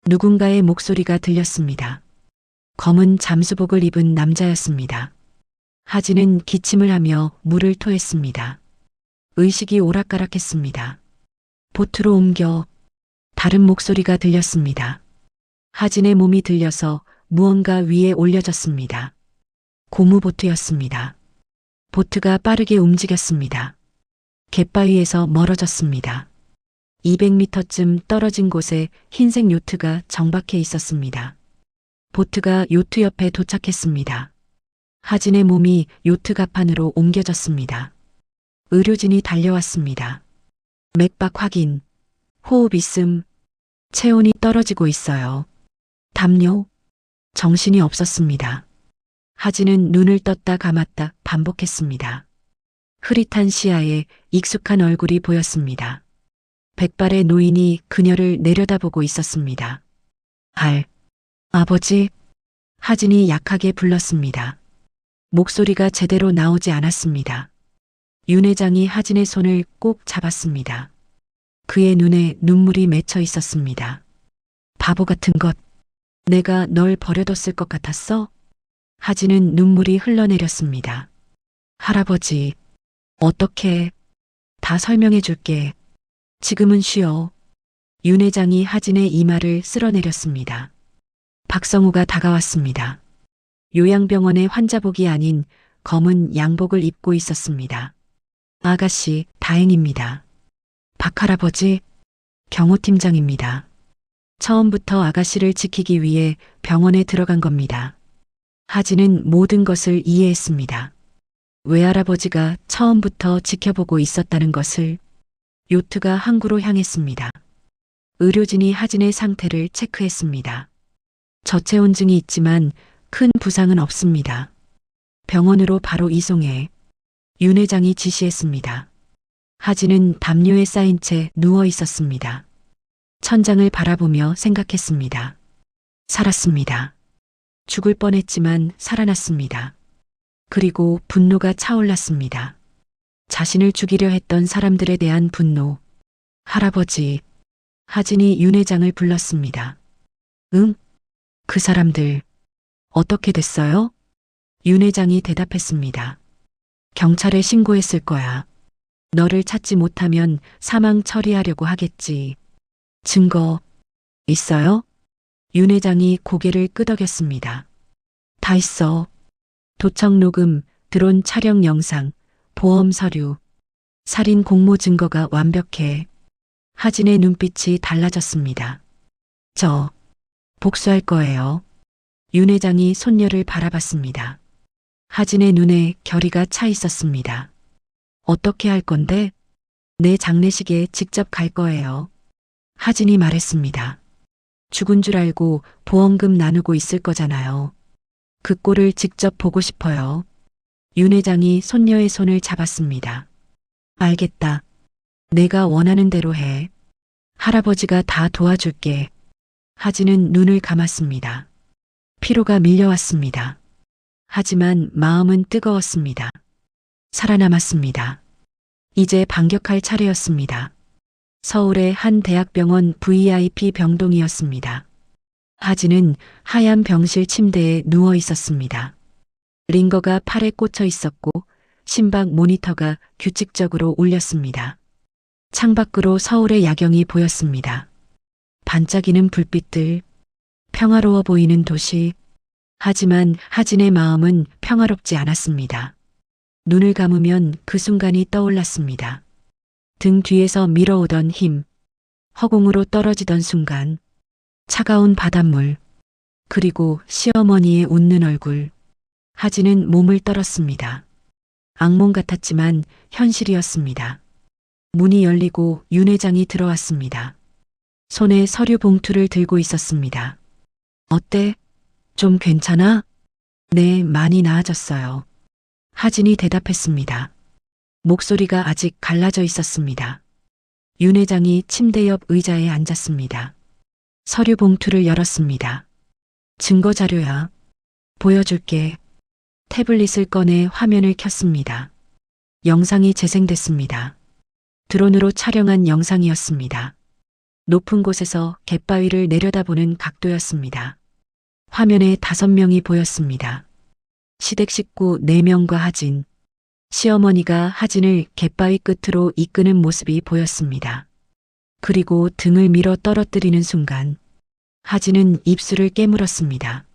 누군가의 목소리가 들렸습니다. 검은 잠수복을 입은 남자였습니다. 하진은 기침을 하며 물을 토했습니다. 의식이 오락가락했습니다. 보트로 옮겨. 다른 목소리가 들렸습니다. 하진의 몸이 들려서 무언가 위에 올려졌습니다. 고무보트였습니다. 보트가 빠르게 움직였습니다. 갯바위에서 멀어졌습니다. 200m쯤 떨어진 곳에 흰색 요트가 정박해 있었습니다. 보트가 요트 옆에 도착했습니다. 하진의 몸이 요트 갑판으로 옮겨졌습니다. 의료진이 달려왔습니다. 맥박 확인, 호흡 있음, 체온이 떨어지고 있어요. 담요, 정신이 없었습니다. 하진은 눈을 떴다 감았다 반복했습니다. 흐릿한 시야에 익숙한 얼굴이 보였습니다. 백발의 노인이 그녀를 내려다보고 있었습니다. 아버지, 하진이 약하게 불렀습니다. 목소리가 제대로 나오지 않았습니다. 윤 회장이 하진의 손을 꼭 잡았습니다. 그의 눈에 눈물이 맺혀 있었습니다. 바보 같은 것, 내가 널 버려뒀을 것 같았어? 하진은 눈물이 흘러내렸습니다. 할아버지, 어떻게, 다 설명해 줄게. 지금은 쉬어. 윤 회장이 하진의 이마를 쓸어내렸습니다. 박성우가 다가왔습니다. 요양병원의 환자복이 아닌 검은 양복을 입고 있었습니다. 아가씨, 다행입니다. 박할아버지, 경호팀장입니다. 처음부터 아가씨를 지키기 위해 병원에 들어간 겁니다. 하진은 모든 것을 이해했습니다. 외할아버지가 처음부터 지켜보고 있었다는 것을. 요트가 항구로 향했습니다. 의료진이 하진의 상태를 체크했습니다. 저체온증이 있지만 큰 부상은 없습니다. 병원으로 바로 이송해. 윤 회장이 지시했습니다. 하진은 담요에 쌓인 채 누워 있었습니다. 천장을 바라보며 생각했습니다. 살았습니다. 죽을 뻔했지만 살아났습니다. 그리고 분노가 차올랐습니다. 자신을 죽이려 했던 사람들에 대한 분노. 할아버지, 하진이 윤 회장을 불렀습니다. 응? 그 사람들, 어떻게 됐어요? 윤 회장이 대답했습니다. 경찰에 신고했을 거야. 너를 찾지 못하면 사망 처리하려고 하겠지. 증거, 있어요? 윤 회장이 고개를 끄덕였습니다. 다 있어. 도청 녹음, 드론 촬영 영상, 보험 서류, 살인 공모 증거가 완벽해. 하진의 눈빛이 달라졌습니다. 복수할 거예요. 윤 회장이 손녀를 바라봤습니다. 하진의 눈에 결의가 차 있었습니다. 어떻게 할 건데? 내 장례식에 직접 갈 거예요. 하진이 말했습니다. 죽은 줄 알고 보험금 나누고 있을 거잖아요. 그 꼴을 직접 보고 싶어요. 윤 회장이 손녀의 손을 잡았습니다. 알겠다. 내가 원하는 대로 해. 할아버지가 다 도와줄게. 하진은 눈을 감았습니다. 피로가 밀려왔습니다. 하지만 마음은 뜨거웠습니다. 살아남았습니다. 이제 반격할 차례였습니다. 서울의 한 대학병원 VIP 병동이었습니다. 하진은 하얀 병실 침대에 누워 있었습니다. 링거가 팔에 꽂혀 있었고 심박 모니터가 규칙적으로 울렸습니다. 창밖으로 서울의 야경이 보였습니다. 반짝이는 불빛들, 평화로워 보이는 도시. 하지만 하진의 마음은 평화롭지 않았습니다. 눈을 감으면 그 순간이 떠올랐습니다. 등 뒤에서 밀어오던 힘, 허공으로 떨어지던 순간, 차가운 바닷물, 그리고 시어머니의 웃는 얼굴. 하진은 몸을 떨었습니다. 악몽 같았지만 현실이었습니다. 문이 열리고 윤 회장이 들어왔습니다. 손에 서류 봉투를 들고 있었습니다. 어때? 좀 괜찮아? 네, 많이 나아졌어요. 하진이 대답했습니다. 목소리가 아직 갈라져 있었습니다. 윤 회장이 침대 옆 의자에 앉았습니다. 서류 봉투를 열었습니다. 증거 자료야. 보여줄게. 태블릿을 꺼내 화면을 켰습니다. 영상이 재생됐습니다. 드론으로 촬영한 영상이었습니다. 높은 곳에서 갯바위를 내려다보는 각도였습니다. 화면에 5명이 보였습니다. 시댁 식구 4명과 하진. 시어머니가 하진을 갯바위 끝으로 이끄는 모습이 보였습니다. 그리고 등을 밀어 떨어뜨리는 순간 하진은 입술을 깨물었습니다.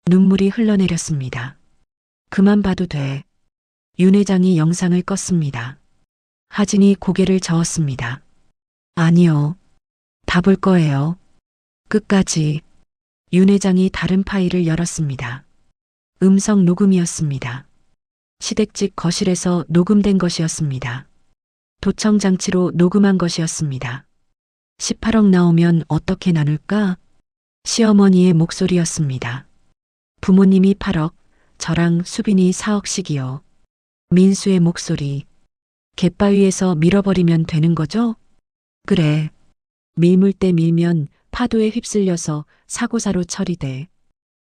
눈물이 흘러내렸습니다. 그만 봐도 돼. 윤 회장이 영상을 껐습니다. 하진이 고개를 저었습니다. 아니요. 다 볼 거예요. 끝까지. 윤 회장이 다른 파일을 열었습니다. 음성 녹음이었습니다. 시댁집 거실에서 녹음된 것이었습니다. 도청 장치로 녹음한 것이었습니다. 18억 나오면 어떻게 나눌까? 시어머니의 목소리였습니다. 부모님이 8억, 저랑 수빈이 4억씩이요. 민수의 목소리. 갯바위에서 밀어버리면 되는 거죠? 그래. 밀물때 밀면 파도에 휩쓸려서 사고사로 처리돼.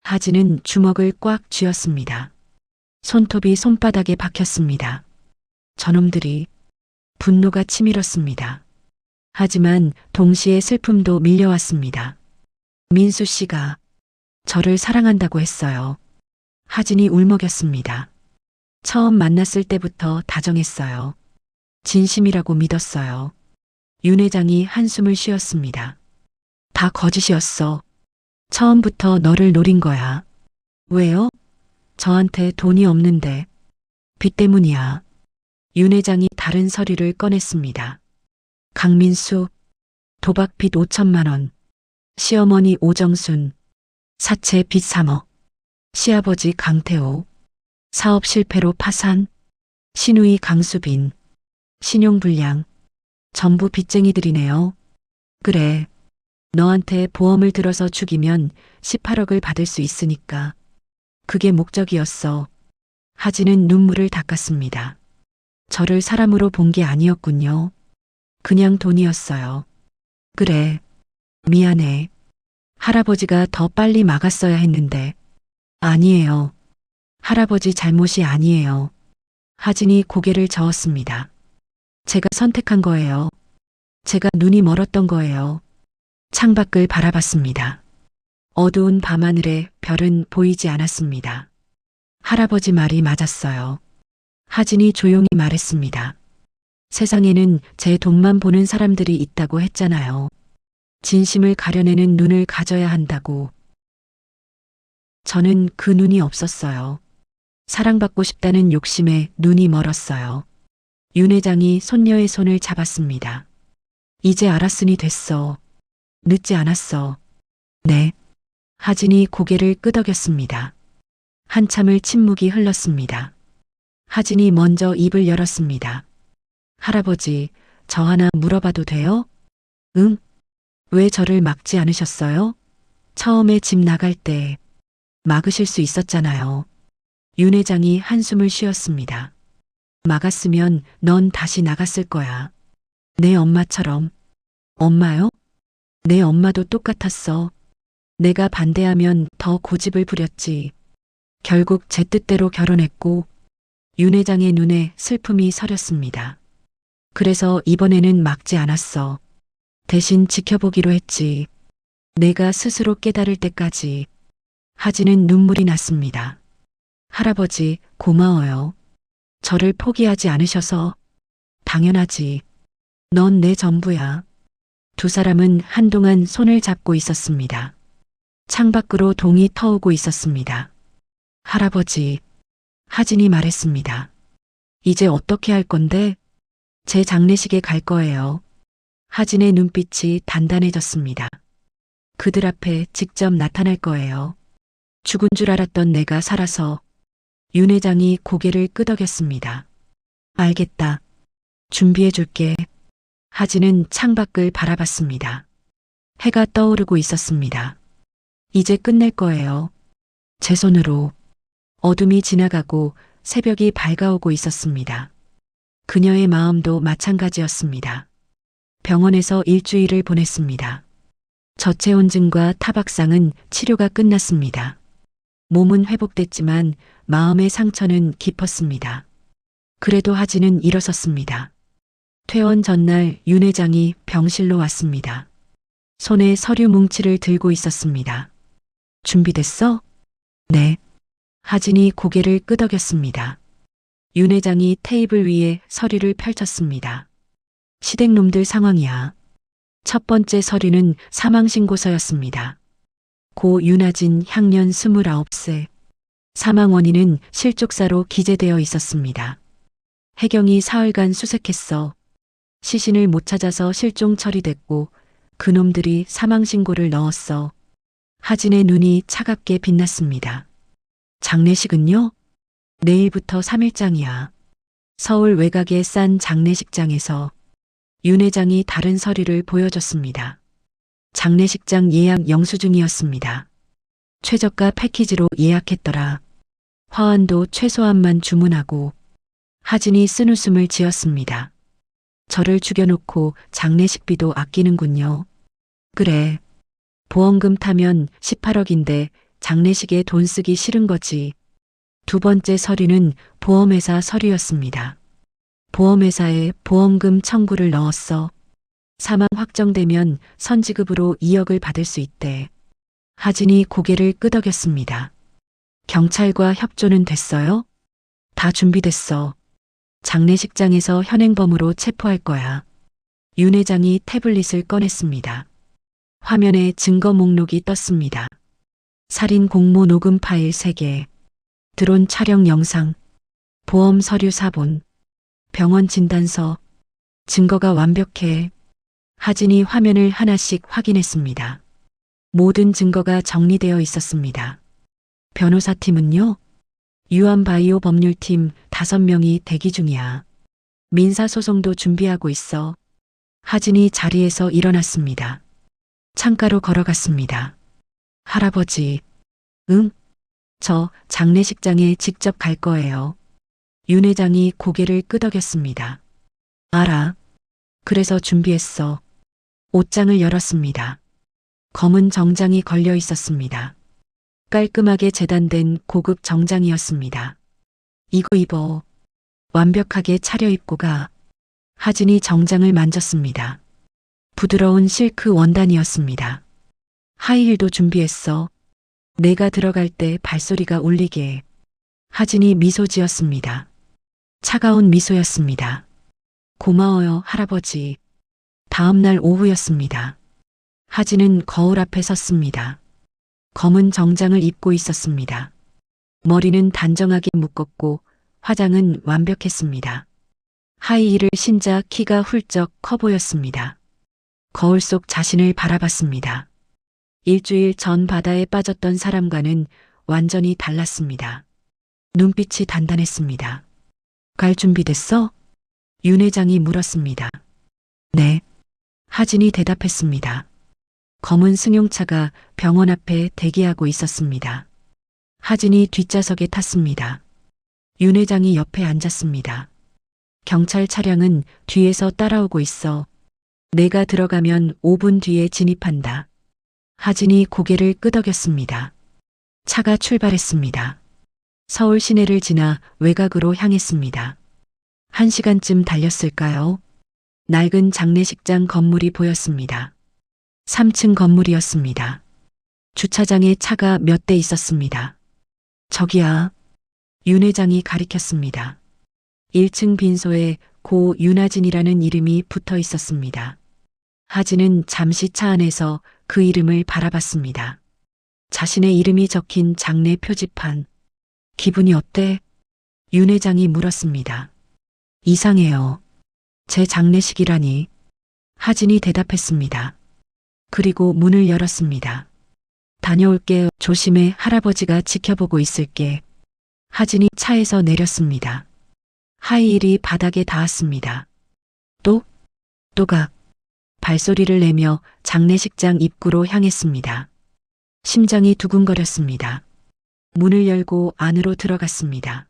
하진은 주먹을 꽉 쥐었습니다. 손톱이 손바닥에 박혔습니다. 저놈들이. 분노가 치밀었습니다. 하지만 동시에 슬픔도 밀려왔습니다. 민수 씨가 저를 사랑한다고 했어요. 하진이 울먹였습니다. 처음 만났을 때부터 다정했어요. 진심이라고 믿었어요. 윤 회장이 한숨을 쉬었습니다. 다 거짓이었어. 처음부터 너를 노린 거야. 왜요? 저한테 돈이 없는데. 빚 때문이야. 윤 회장이 다른 서류를 꺼냈습니다. 강민수, 도박 빚 5천만 원. 시어머니 오정순, 사채 빚 3억. 시아버지 강태호, 사업 실패로 파산. 시누이 강수빈, 신용불량. 전부 빚쟁이들이네요. 그래. 너한테 보험을 들어서 죽이면 18억을 받을 수 있으니까. 그게 목적이었어. 하진은 눈물을 닦았습니다. 저를 사람으로 본 게 아니었군요. 그냥 돈이었어요. 그래. 미안해. 할아버지가 더 빨리 막았어야 했는데. 아니에요. 할아버지 잘못이 아니에요. 하진이 고개를 저었습니다. 제가 선택한 거예요. 제가 눈이 멀었던 거예요. 창밖을 바라봤습니다. 어두운 밤하늘에 별은 보이지 않았습니다. 할아버지 말이 맞았어요. 하진이 조용히 말했습니다. 세상에는 제 돈만 보는 사람들이 있다고 했잖아요. 진심을 가려내는 눈을 가져야 한다고. 저는 그 눈이 없었어요. 사랑받고 싶다는 욕심에 눈이 멀었어요. 윤 회장이 손녀의 손을 잡았습니다. 이제 알았으니 됐어. 늦지 않았어. 네. 하진이 고개를 끄덕였습니다. 한참을 침묵이 흘렀습니다. 하진이 먼저 입을 열었습니다. 할아버지, 저 하나 물어봐도 돼요? 응? 왜 저를 막지 않으셨어요? 처음에 집 나갈 때 막으실 수 있었잖아요. 윤 회장이 한숨을 쉬었습니다. 막았으면 넌 다시 나갔을 거야. 내 엄마처럼. 엄마요? 내 엄마도 똑같았어. 내가 반대하면 더 고집을 부렸지. 결국 제 뜻대로 결혼했고 윤 회장의 눈에 슬픔이 서렸습니다. 그래서 이번에는 막지 않았어. 대신 지켜보기로 했지. 내가 스스로 깨달을 때까지. 하진은 눈물이 났습니다. 할아버지, 고마워요. 저를 포기하지 않으셔서. 당연하지. 넌 내 전부야. 두 사람은 한동안 손을 잡고 있었습니다. 창밖으로 동이 터오고 있었습니다. 할아버지, 하진이 말했습니다. 이제 어떻게 할 건데? 제 장례식에 갈 거예요. 하진의 눈빛이 단단해졌습니다. 그들 앞에 직접 나타날 거예요. 죽은 줄 알았던 내가 살아서. 윤 회장이 고개를 끄덕였습니다. 알겠다. 준비해 줄게. 하진은 창밖을 바라봤습니다. 해가 떠오르고 있었습니다. 이제 끝낼 거예요. 제 손으로. 어둠이 지나가고 새벽이 밝아오고 있었습니다. 그녀의 마음도 마찬가지였습니다. 병원에서 일주일을 보냈습니다. 저체온증과 타박상은 치료가 끝났습니다. 몸은 회복됐지만 마음의 상처는 깊었습니다. 그래도 하진은 일어섰습니다. 퇴원 전날 윤 회장이 병실로 왔습니다. 손에 서류 뭉치를 들고 있었습니다. 준비됐어? 네. 하진이 고개를 끄덕였습니다. 윤 회장이 테이블 위에 서류를 펼쳤습니다. 시댁놈들 상황이야. 첫 번째 서류는 사망신고서였습니다. 고 윤하진 향년 29세. 사망 원인은 실족사로 기재되어 있었습니다. 해경이 사흘간 수색했어. 시신을 못 찾아서 실종 처리됐고 그놈들이 사망신고를 넣었어. 하진의 눈이 차갑게 빛났습니다. 장례식은요? 내일부터 3일장이야. 서울 외곽의 싼 장례식장에서. 윤 회장이 다른 서류를 보여줬습니다. 장례식장 예약 영수증이었습니다. 최저가 패키지로 예약했더라. 화환도 최소한만 주문하고. 하진이 쓴웃음을 지었습니다. 저를 죽여놓고 장례식비도 아끼는군요. 그래. 보험금 타면 18억인데 장례식에 돈 쓰기 싫은 거지. 두 번째 서류는 보험회사 서류였습니다. 보험회사에 보험금 청구를 넣었어. 사망 확정되면 선지급으로 2억을 받을 수 있대. 하진이 고개를 끄덕였습니다. 경찰과 협조는 됐어요? 다 준비됐어. 장례식장에서 현행범으로 체포할 거야. 윤 회장이 태블릿을 꺼냈습니다. 화면에 증거 목록이 떴습니다. 살인 공모 녹음 파일 3개, 드론 촬영 영상, 보험 서류 4본, 병원 진단서, 증거가 완벽해. 하진이 화면을 하나씩 확인했습니다. 모든 증거가 정리되어 있었습니다. 변호사팀은요? 유한바이오 법률팀 5명이 대기 중이야. 민사소송도 준비하고 있어. 하진이 자리에서 일어났습니다. 창가로 걸어갔습니다. 할아버지, 응? 저 장례식장에 직접 갈 거예요. 윤 회장이 고개를 끄덕였습니다. 알아. 그래서 준비했어. 옷장을 열었습니다. 검은 정장이 걸려 있었습니다. 깔끔하게 재단된 고급 정장이었습니다. 이거 입어. 완벽하게 차려입고 가. 하진이 정장을 만졌습니다. 부드러운 실크 원단이었습니다. 하이힐도 준비했어. 내가 들어갈 때 발소리가 울리게. 하진이 미소 지었습니다. 차가운 미소였습니다. 고마워요, 할아버지. 다음 날 오후였습니다. 하진은 거울 앞에 섰습니다. 검은 정장을 입고 있었습니다. 머리는 단정하게 묶었고 화장은 완벽했습니다. 하이힐을 신자 키가 훌쩍 커 보였습니다. 거울 속 자신을 바라봤습니다. 일주일 전 바다에 빠졌던 사람과는 완전히 달랐습니다. 눈빛이 단단했습니다. 갈 준비됐어? 윤 회장이 물었습니다. 네. 하진이 대답했습니다. 검은 승용차가 병원 앞에 대기하고 있었습니다. 하진이 뒷좌석에 탔습니다. 윤 회장이 옆에 앉았습니다. 경찰 차량은 뒤에서 따라오고 있어. 내가 들어가면 5분 뒤에 진입한다. 하진이 고개를 끄덕였습니다. 차가 출발했습니다. 서울 시내를 지나 외곽으로 향했습니다. 1시간쯤 달렸을까요? 낡은 장례식장 건물이 보였습니다. 3층 건물이었습니다. 주차장에 차가 몇 대 있었습니다. 저기야. 윤 회장이 가리켰습니다. 1층 빈소에 고 윤하진이라는 이름이 붙어 있었습니다. 하진은 잠시 차 안에서 그 이름을 바라봤습니다. 자신의 이름이 적힌 장례 표지판. 기분이 어때? 윤 회장이 물었습니다. 이상해요. 제 장례식이라니. 하진이 대답했습니다. 그리고 문을 열었습니다. 다녀올게. 조심해. 할아버지가 지켜보고 있을게. 하진이 차에서 내렸습니다. 하이힐이 바닥에 닿았습니다. 또각. 발소리를 내며 장례식장 입구로 향했습니다. 심장이 두근거렸습니다. 문을 열고 안으로 들어갔습니다.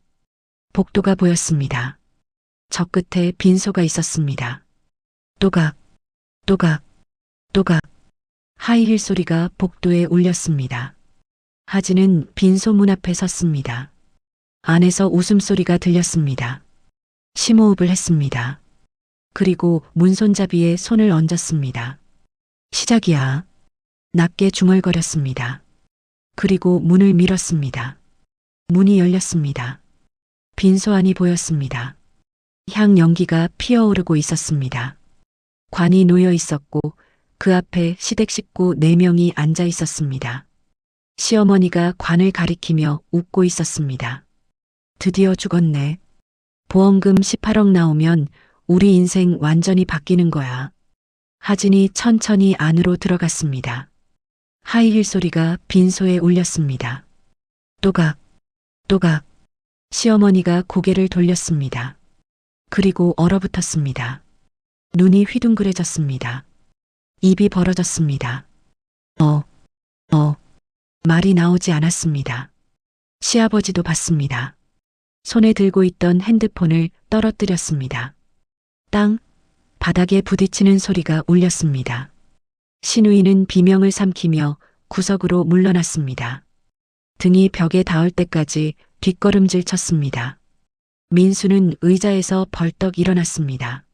복도가 보였습니다. 저 끝에 빈소가 있었습니다. 또각. 하이힐 소리가 복도에 울렸습니다. 하진은 빈소 문 앞에 섰습니다. 안에서 웃음소리가 들렸습니다. 심호흡을 했습니다. 그리고 문손잡이에 손을 얹었습니다. 시작이야. 낮게 중얼거렸습니다. 그리고 문을 밀었습니다. 문이 열렸습니다. 빈소 안이 보였습니다. 향 연기가 피어오르고 있었습니다. 관이 놓여 있었고 그 앞에 시댁 식구 4명이 앉아 있었습니다. 시어머니가 관을 가리키며 웃고 있었습니다. 드디어 죽었네. 보험금 18억 나오면 우리 인생 완전히 바뀌는 거야. 하진이 천천히 안으로 들어갔습니다. 하이힐 소리가 빈소에 울렸습니다. 또각. 시어머니가 고개를 돌렸습니다. 그리고 얼어붙었습니다. 눈이 휘둥그레졌습니다. 입이 벌어졌습니다. 말이 나오지 않았습니다. 시아버지도 봤습니다. 손에 들고 있던 핸드폰을 떨어뜨렸습니다. 땅, 바닥에 부딪히는 소리가 울렸습니다. 신우이는 비명을 삼키며 구석으로 물러났습니다. 등이 벽에 닿을 때까지 뒷걸음질 쳤습니다. 민수는 의자에서 벌떡 일어났습니다.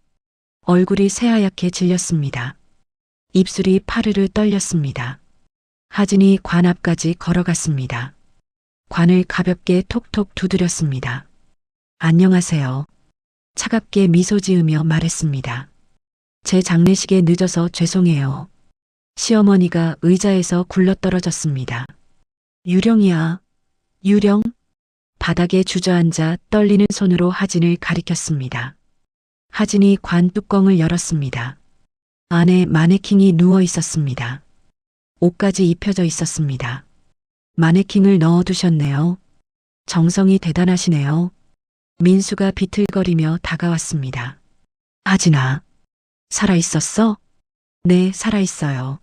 얼굴이 새하얗게 질렸습니다. 입술이 파르르 떨렸습니다. 하진이 관 앞까지 걸어갔습니다. 관을 가볍게 톡톡 두드렸습니다. 안녕하세요. 차갑게 미소 지으며 말했습니다. 제 장례식에 늦어서 죄송해요. 시어머니가 의자에서 굴러떨어졌습니다. 유령이야. 유령? 바닥에 주저앉아 떨리는 손으로 하진을 가리켰습니다. 하진이 관 뚜껑을 열었습니다. 안에 마네킹이 누워 있었습니다. 옷까지 입혀져 있었습니다. 마네킹을 넣어두셨네요. 정성이 대단하시네요. 민수가 비틀거리며 다가왔습니다. 하진아, 살아있었어? 네, 살아있어요.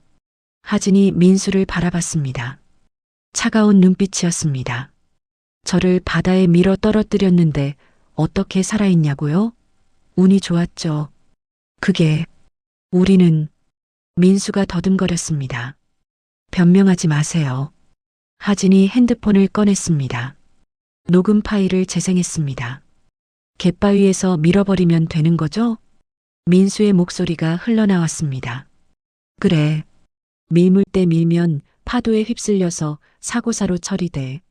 하진이 민수를 바라봤습니다. 차가운 눈빛이었습니다. 저를 바다에 밀어 떨어뜨렸는데 어떻게 살아있냐고요? 운이 좋았죠. 그게 우리는 민수가 더듬거렸습니다. 변명하지 마세요. 하진이 핸드폰을 꺼냈습니다. 녹음 파일을 재생했습니다. 갯바위에서 밀어버리면 되는 거죠? 민수의 목소리가 흘러나왔습니다. 그래. 밀물 때 밀면 파도에 휩쓸려서 사고사로 처리돼.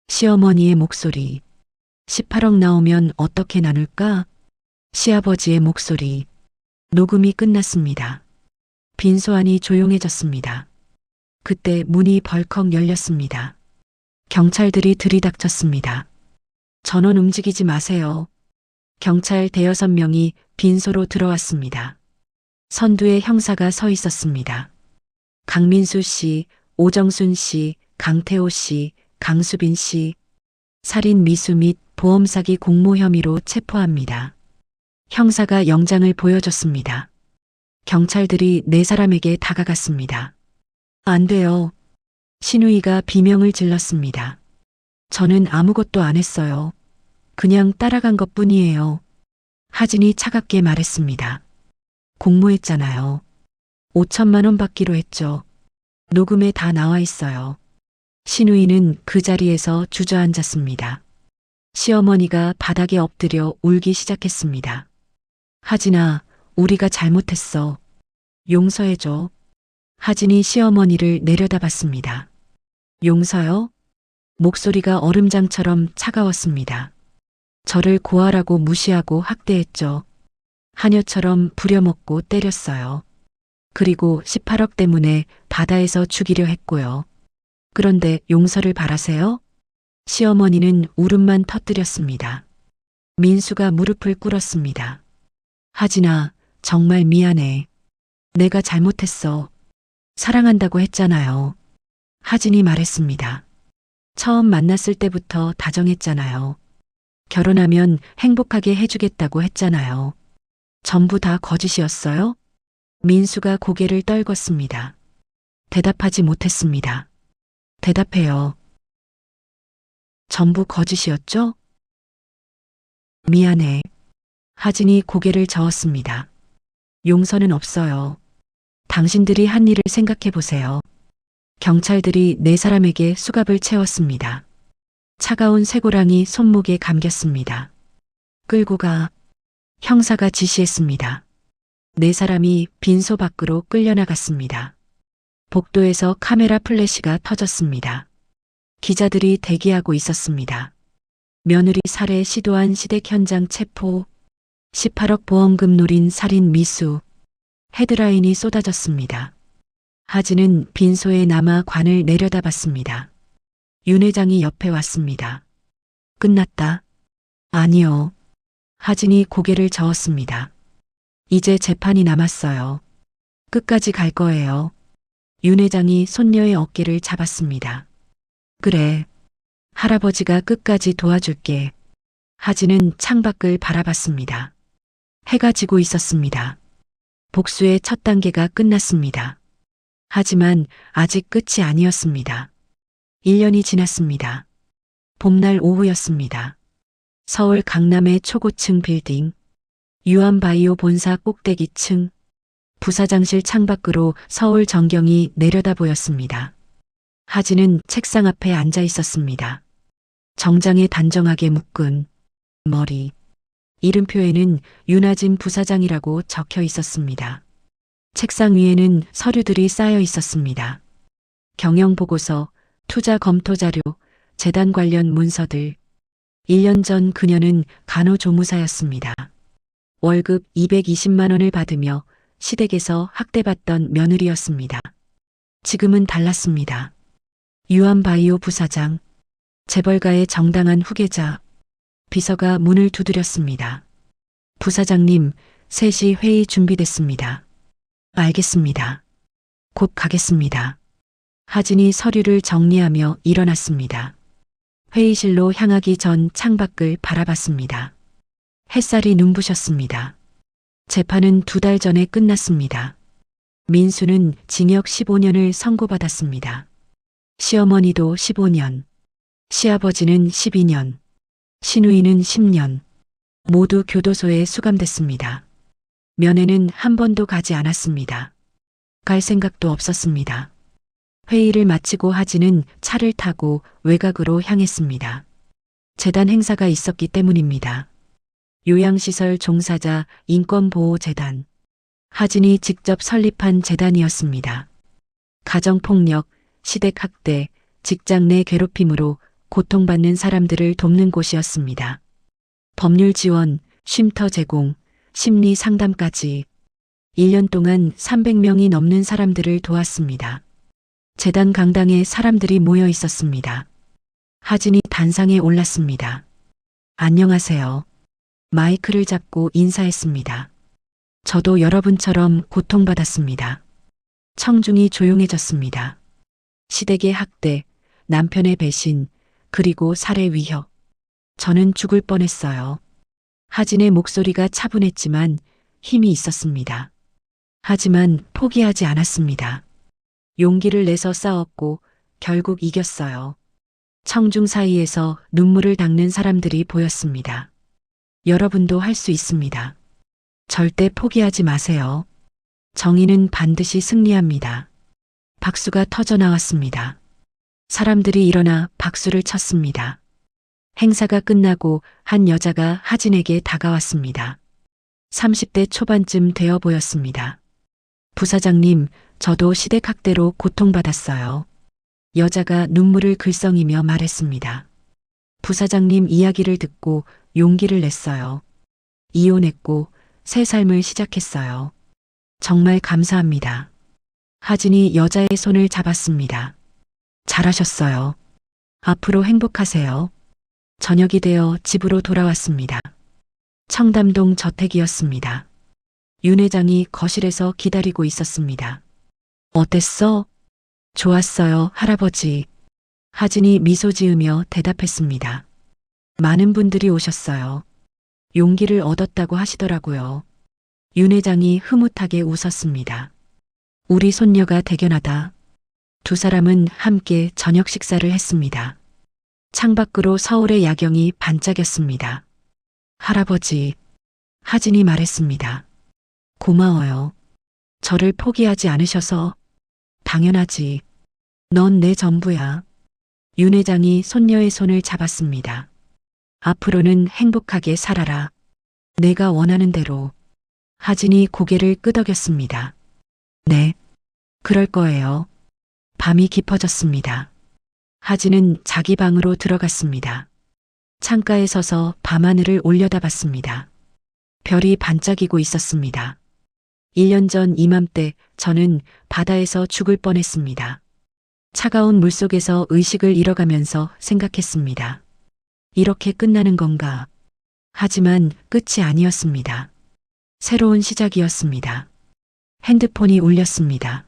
시어머니의 목소리. 18억 나오면 어떻게 나눌까? 시아버지의 목소리. 녹음이 끝났습니다. 빈소 안이 조용해졌습니다. 그때 문이 벌컥 열렸습니다. 경찰들이 들이닥쳤습니다. 전원 움직이지 마세요. 경찰 5-6명이 빈소로 들어왔습니다. 선두에 형사가 서 있었습니다. 강민수 씨, 오정순 씨, 강태호 씨, 강수빈 씨, 살인 미수 및 보험 사기 공모 혐의로 체포합니다. 형사가 영장을 보여줬습니다. 경찰들이 네 사람에게 다가갔습니다. 안 돼요. 신우이가 비명을 질렀습니다. 저는 아무것도 안 했어요. 그냥 따라간 것 뿐이에요. 하진이 차갑게 말했습니다. 공모했잖아요. 5천만 원 받기로 했죠. 녹음에 다 나와 있어요. 신우이는 그 자리에서 주저앉았습니다. 시어머니가 바닥에 엎드려 울기 시작했습니다. 하진아, 우리가 잘못했어. 용서해줘. 하진이 시어머니를 내려다봤습니다. 용서요? 목소리가 얼음장처럼 차가웠습니다. 저를 고아라고 무시하고 학대했죠. 하녀처럼 부려먹고 때렸어요. 그리고 18억 때문에 바다에서 죽이려 했고요. 그런데 용서를 바라세요? 시어머니는 울음만 터뜨렸습니다. 민수가 무릎을 꿇었습니다. 하진아, 정말 미안해. 내가 잘못했어. 사랑한다고 했잖아요. 하진이 말했습니다. 처음 만났을 때부터 다정했잖아요. 결혼하면 행복하게 해주겠다고 했잖아요. 전부 다 거짓이었어요? 민수가 고개를 떨궜습니다. 대답하지 못했습니다. 대답해요. 전부 거짓이었죠? 미안해. 하진이 고개를 저었습니다. 용서는 없어요. 당신들이 한 일을 생각해 보세요. 경찰들이 네 사람에게 수갑을 채웠습니다. 차가운 쇠고랑이 손목에 감겼습니다. 끌고 가. 형사가 지시했습니다. 네 사람이 빈소 밖으로 끌려나갔습니다. 복도에서 카메라 플래시가 터졌습니다. 기자들이 대기하고 있었습니다. 며느리 살해 시도한 시댁 현장 체포, 18억 보험금 노린 살인 미수, 헤드라인이 쏟아졌습니다. 하진은 빈소에 남아 관을 내려다봤습니다. 윤 회장이 옆에 왔습니다. 끝났다. 아니요. 하진이 고개를 저었습니다. 이제 재판이 남았어요. 끝까지 갈 거예요. 윤 회장이 손녀의 어깨를 잡았습니다. 그래. 할아버지가 끝까지 도와줄게. 하진은 창밖을 바라봤습니다. 해가 지고 있었습니다. 복수의 첫 단계가 끝났습니다. 하지만 아직 끝이 아니었습니다. 1년이 지났습니다. 봄날 오후였습니다. 서울 강남의 초고층 빌딩, 유한바이오 본사 꼭대기층, 부사장실 창밖으로 서울 전경이 내려다 보였습니다. 하진은 책상 앞에 앉아 있었습니다. 정장에 단정하게 묶은 머리, 이름표에는 윤하진 부사장이라고 적혀 있었습니다. 책상 위에는 서류들이 쌓여 있었습니다. 경영보고서, 투자 검토 자료, 재단 관련 문서들. 1년 전 그녀는 간호조무사였습니다. 월급 220만 원을 받으며 시댁에서 학대받던 며느리였습니다. 지금은 달랐습니다. 유한바이오 부사장, 재벌가의 정당한 후계자. 비서가 문을 두드렸습니다. 부사장님, 3시 회의 준비됐습니다. 알겠습니다. 곧 가겠습니다. 하진이 서류를 정리하며 일어났습니다. 회의실로 향하기 전 창밖을 바라봤습니다. 햇살이 눈부셨습니다. 재판은 2달 전에 끝났습니다. 민수는 징역 15년을 선고받았습니다. 시어머니도 15년, 시아버지는 12년, 신우이는 10년, 모두 교도소에 수감됐습니다. 면회는 한 번도 가지 않았습니다. 갈 생각도 없었습니다. 회의를 마치고 하진은 차를 타고 외곽으로 향했습니다. 재단 행사가 있었기 때문입니다. 요양시설 종사자 인권보호재단. 하진이 직접 설립한 재단이었습니다. 가정폭력, 시댁학대, 직장 내 괴롭힘으로 고통받는 사람들을 돕는 곳이었습니다. 법률 지원, 쉼터 제공, 심리 상담까지 1년 동안 300명이 넘는 사람들을 도왔습니다. 재단 강당에 사람들이 모여 있었습니다. 하진이 단상에 올랐습니다. 안녕하세요. 마이크를 잡고 인사했습니다. 저도 여러분처럼 고통받았습니다. 청중이 조용해졌습니다. 시댁의 학대, 남편의 배신, 그리고 살해 위협. 저는 죽을 뻔했어요. 하진의 목소리가 차분했지만 힘이 있었습니다. 하지만 포기하지 않았습니다. 용기를 내서 싸웠고 결국 이겼어요. 청중 사이에서 눈물을 닦는 사람들이 보였습니다. 여러분도 할 수 있습니다. 절대 포기하지 마세요. 정의는 반드시 승리합니다. 박수가 터져 나왔습니다. 사람들이 일어나 박수를 쳤습니다. 행사가 끝나고 한 여자가 하진에게 다가왔습니다. 30대 초반쯤 되어 보였습니다. 부사장님, 저도 시댁 학대로 고통받았어요. 여자가 눈물을 글썽이며 말했습니다. 부사장님 이야기를 듣고 용기를 냈어요. 이혼했고 새 삶을 시작했어요. 정말 감사합니다. 하진이 여자의 손을 잡았습니다. 잘하셨어요. 앞으로 행복하세요. 저녁이 되어 집으로 돌아왔습니다. 청담동 저택이었습니다. 윤 회장이 거실에서 기다리고 있었습니다. 어땠어? 좋았어요, 할아버지. 하진이 미소 지으며 대답했습니다. 많은 분들이 오셨어요. 용기를 얻었다고 하시더라고요. 윤 회장이 흐뭇하게 웃었습니다. 우리 손녀가 대견하다. 두 사람은 함께 저녁 식사를 했습니다. 창밖으로 서울의 야경이 반짝였습니다. 할아버지, 하진이 말했습니다. 고마워요. 저를 포기하지 않으셔서. 당연하지. 넌 내 전부야. 윤 회장이 손녀의 손을 잡았습니다. 앞으로는 행복하게 살아라. 내가 원하는 대로. 하진이 고개를 끄덕였습니다. 네, 그럴 거예요. 밤이 깊어졌습니다. 하진은 자기 방으로 들어갔습니다. 창가에 서서 밤하늘을 올려다봤습니다. 별이 반짝이고 있었습니다. 1년 전 이맘때 저는 바다에서 죽을 뻔했습니다. 차가운 물속에서 의식을 잃어가면서 생각했습니다. 이렇게 끝나는 건가? 하지만 끝이 아니었습니다. 새로운 시작이었습니다. 핸드폰이 울렸습니다.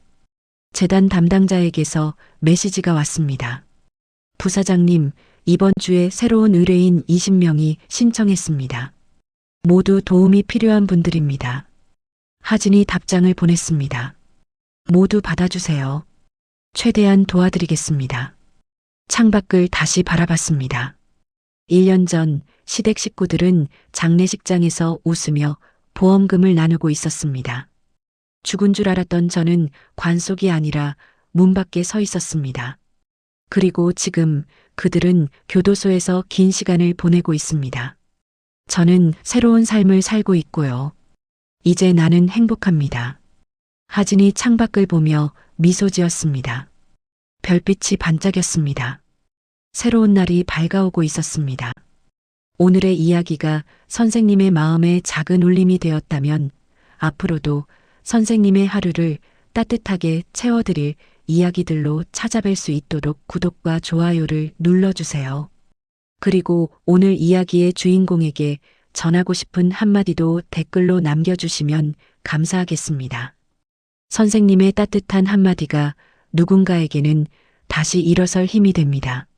재단 담당자에게서 메시지가 왔습니다. 부사장님, 이번 주에 새로운 의뢰인 20명이 신청했습니다. 모두 도움이 필요한 분들입니다. 하진이 답장을 보냈습니다. 모두 받아주세요. 최대한 도와드리겠습니다. 창밖을 다시 바라봤습니다. 1년 전 시댁 식구들은 장례식장에서 웃으며 보험금을 나누고 있었습니다. 죽은 줄 알았던 저는 관 속이 아니라 문 밖에 서 있었습니다. 그리고 지금 그들은 교도소에서 긴 시간을 보내고 있습니다. 저는 새로운 삶을 살고 있고요. 이제 나는 행복합니다. 하진이 창밖을 보며 미소 지었습니다. 별빛이 반짝였습니다. 새로운 날이 밝아오고 있었습니다. 오늘의 이야기가 선생님의 마음에 작은 울림이 되었다면 앞으로도 선생님의 하루를 따뜻하게 채워드릴 이야기들로 찾아뵐 수 있도록 구독과 좋아요를 눌러주세요. 그리고 오늘 이야기의 주인공에게 전하고 싶은 한마디도 댓글로 남겨주시면 감사하겠습니다. 선생님의 따뜻한 한마디가 누군가에게는 다시 일어설 힘이 됩니다.